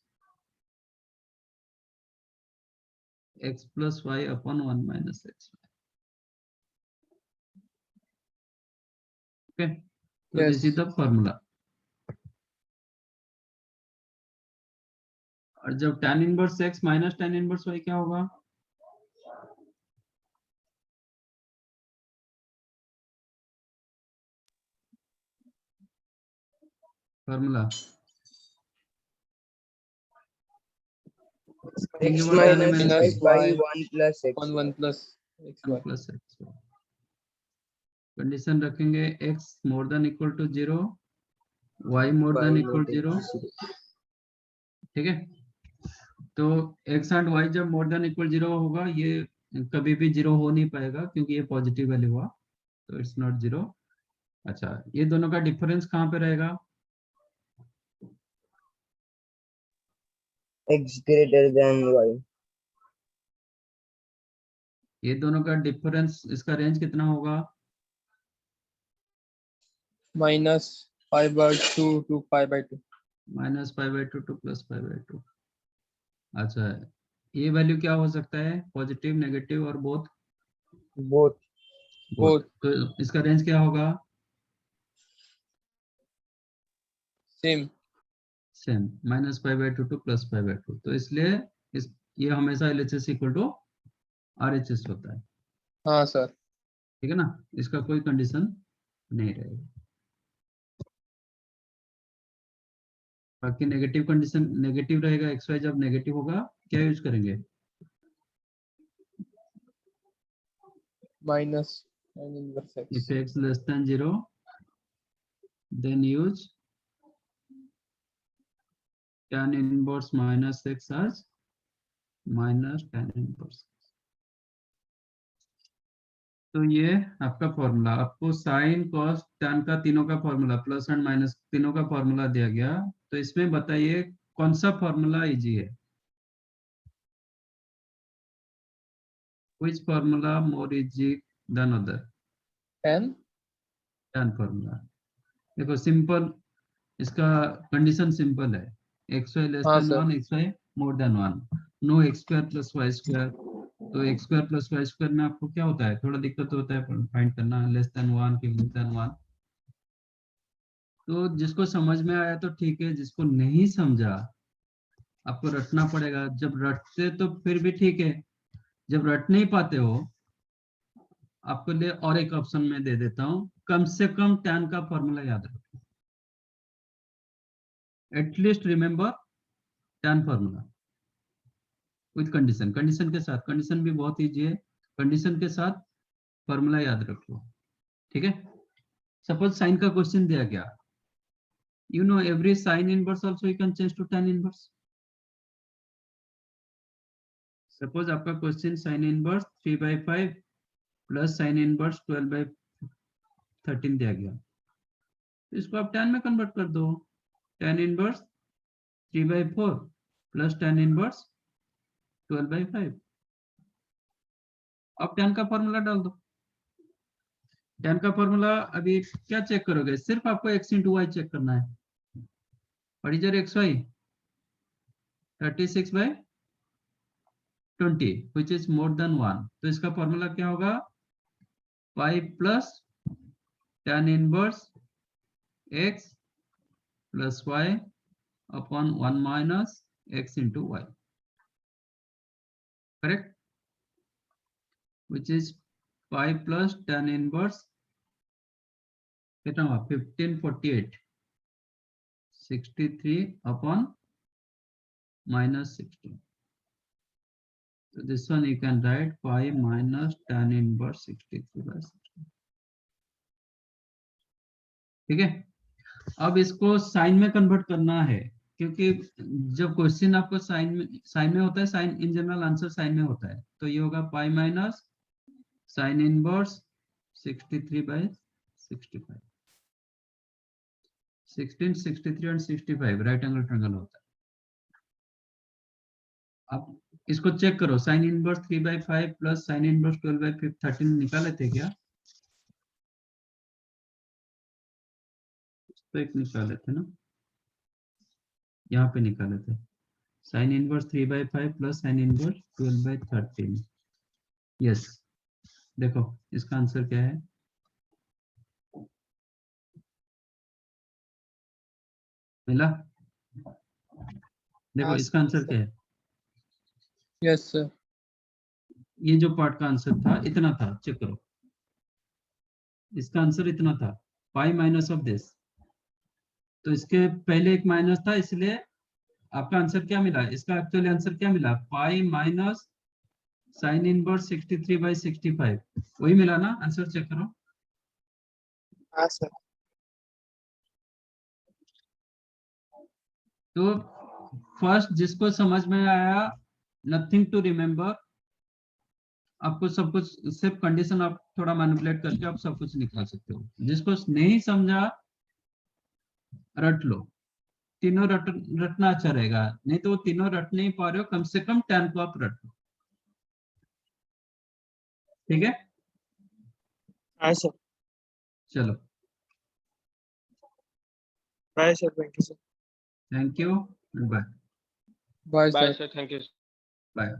S1: x plus y upon 1 minus x. Okay, तो this is the formula. और जब tan inverse x minus tan inverse y क्या होगा? Formula
S6: X
S1: about tan
S6: minus
S1: minus
S6: y
S1: y.
S6: by 1 plus x.
S2: 1 plus xy.
S1: Plus x. Condition रखेंगे x more than equal to 0, y more than equal 0। ठीक है, तो x and y जब मोर than equal 0 होगा, ये कभी भी 0 हो नहीं पाएगा क्योंकि ये पॉजिटिव वैल्यू हुआ, तो इट्स नॉट 0। अच्छा, ये दोनों का डिफरेंस कहाँ पे रहेगा?
S6: X greater than y.
S1: ये दोनों का डिफरेंस, इसका रेंज कितना होगा?
S2: Minus pi by 2 to pi by 2.
S1: Minus pi by 2 two plus pi by 2। अच्छा, ये वैल्यू क्या हो सकता है? पॉजिटिव, नेगेटिव और बोथ?
S6: Both.
S2: Both.
S1: तो इसका रेंज क्या होगा?
S2: Same.
S1: Same, minus pi by 2 two plus pi by 2। तो इसलिए ये हमेशा LHS इक्वल टू RHS होता है।
S2: हाँ सर।
S1: ठीक है ना, इसका कोई कंडीशन नहीं रहेगा। बाकी नेगेटिव कंडीशन, नेगेटिव रहेगा, एक्स वाई जब नेगेटिव होगा क्या यूज करेंगे?
S2: Minus tan inverse x.
S1: If x less than 0, then use tan inverse minus x as minus tan inverse। तो ये आपका फॉर्मूला, आपको साइन कॉस tan का तीनों का फॉर्मूला, प्लस एंड माइनस तीनों का फॉर्मूला दिया गया। तो इसमें बताइए कौन सा फॉर्मूला इजी है? Which formula more easy than other? tan formula. देखो सिंपल, इसका कंडीशन सिंपल है, एक्स वाई लेस
S2: हाँ
S1: than
S2: sir.
S1: 1, x y more than 1, no x square plus y square. तो x square plus y square में आपको क्या होता है? थोड़ा दिक्कत होता है फाइंड करना, लेस देन 1 की लेस देन 1। तो जिसको समझ में आया तो ठीक है, जिसको नहीं समझा आपको रटना पड़ेगा। जब रटते तो फिर भी ठीक है, जब रट नहीं पाते हो, आपके लिए और एक ऑप्शन में दे देता हूं, कम से कम tan का फॉर्मूला याद रखो, at least remember tan formula with condition. Condition के साथ, कंडीशन भी बहुत इजी है, कंडीशन के साथ फॉर्मूला याद रख लो। ठीक है, सपोज साइन का क्वेश्चन दिया गया, you know every sin inverse also you can change to tan inverse। Suppose आपका question sin inverse 3/5 plus sin inverse 12/13 दिया गया, तो इसको आप tan में कन्वर्ट कर दो, tan inverse 3/4 plus tan inverse 12/5। अब tan का फॉर्मूला डाल दो। tan का फॉर्मूला अभी क्या चेक करोगे? सिर्फ आपको x इंटू वाई चेक करना है। What is your xy? 36/20 which is more than 1। तो इसका फॉर्मूला क्या होगा? Pi plus tan inverse x plus y upon 1 minus x into y, correct? which is pi plus tan inverse कितना हुआ? 1548 63 upon minus 16। So this one you can write pi minus tan inverse 63/16। ठीक है, अब इसको sign में convert करना है, क्योंकि जब क्वेश्चन आपको साइन में होता है, sine in general answer sine में होता है, तो ये होगा pi minus sine inverse 63/65। 16, 63 and 65 right angle triangle होता है। अब इसको चेक करो, sine inverse 3/5 plus sine inverse 12/13 निकाले थे क्या? तो एक निकाले थे ना, यहाँ पे निकाले थे sign inverse 3/5 plus sine inverse 12/13। Yes, देखो इसका आंसर क्या है? मिला? देखो
S5: हाँ,
S1: इसका आंसर क्या है?
S5: Yes sir.
S1: ये जो पार्ट का आंसर था इतना था, चेक करो, इसका आंसर इतना था, पाई माइनस ऑफ दिस। तो इसके पहले एक माइनस था, इसलिए आपका आंसर क्या मिला? इसका एक्चुअली आंसर क्या मिला? पाई माइनस साइन इनवर्स 63/65, वही मिला ना आंसर? चेक करो।
S5: हाँ सर।
S1: तो फर्स्ट जिसको समझ में आया, नथिंग टू रिमेम्बर, आपको सब कुछ सिर्फ कंडीशन आप थोड़ा मैनिपुलेट करके आप सब कुछ निकाल सकते हो। जिसको नहीं समझा रट लो, तीनों रटना अच्छा रहेगा, नहीं तो तीनों रट नहीं पा रहे हो, कम से कम 10 को आप रट लो, ठीक है?
S5: हाँ सर।
S1: चलो,
S5: bye sir, thank you sir.
S1: Thank you, bye
S5: bye
S7: bye
S5: sir.
S7: Sir, thank you.
S1: Bye.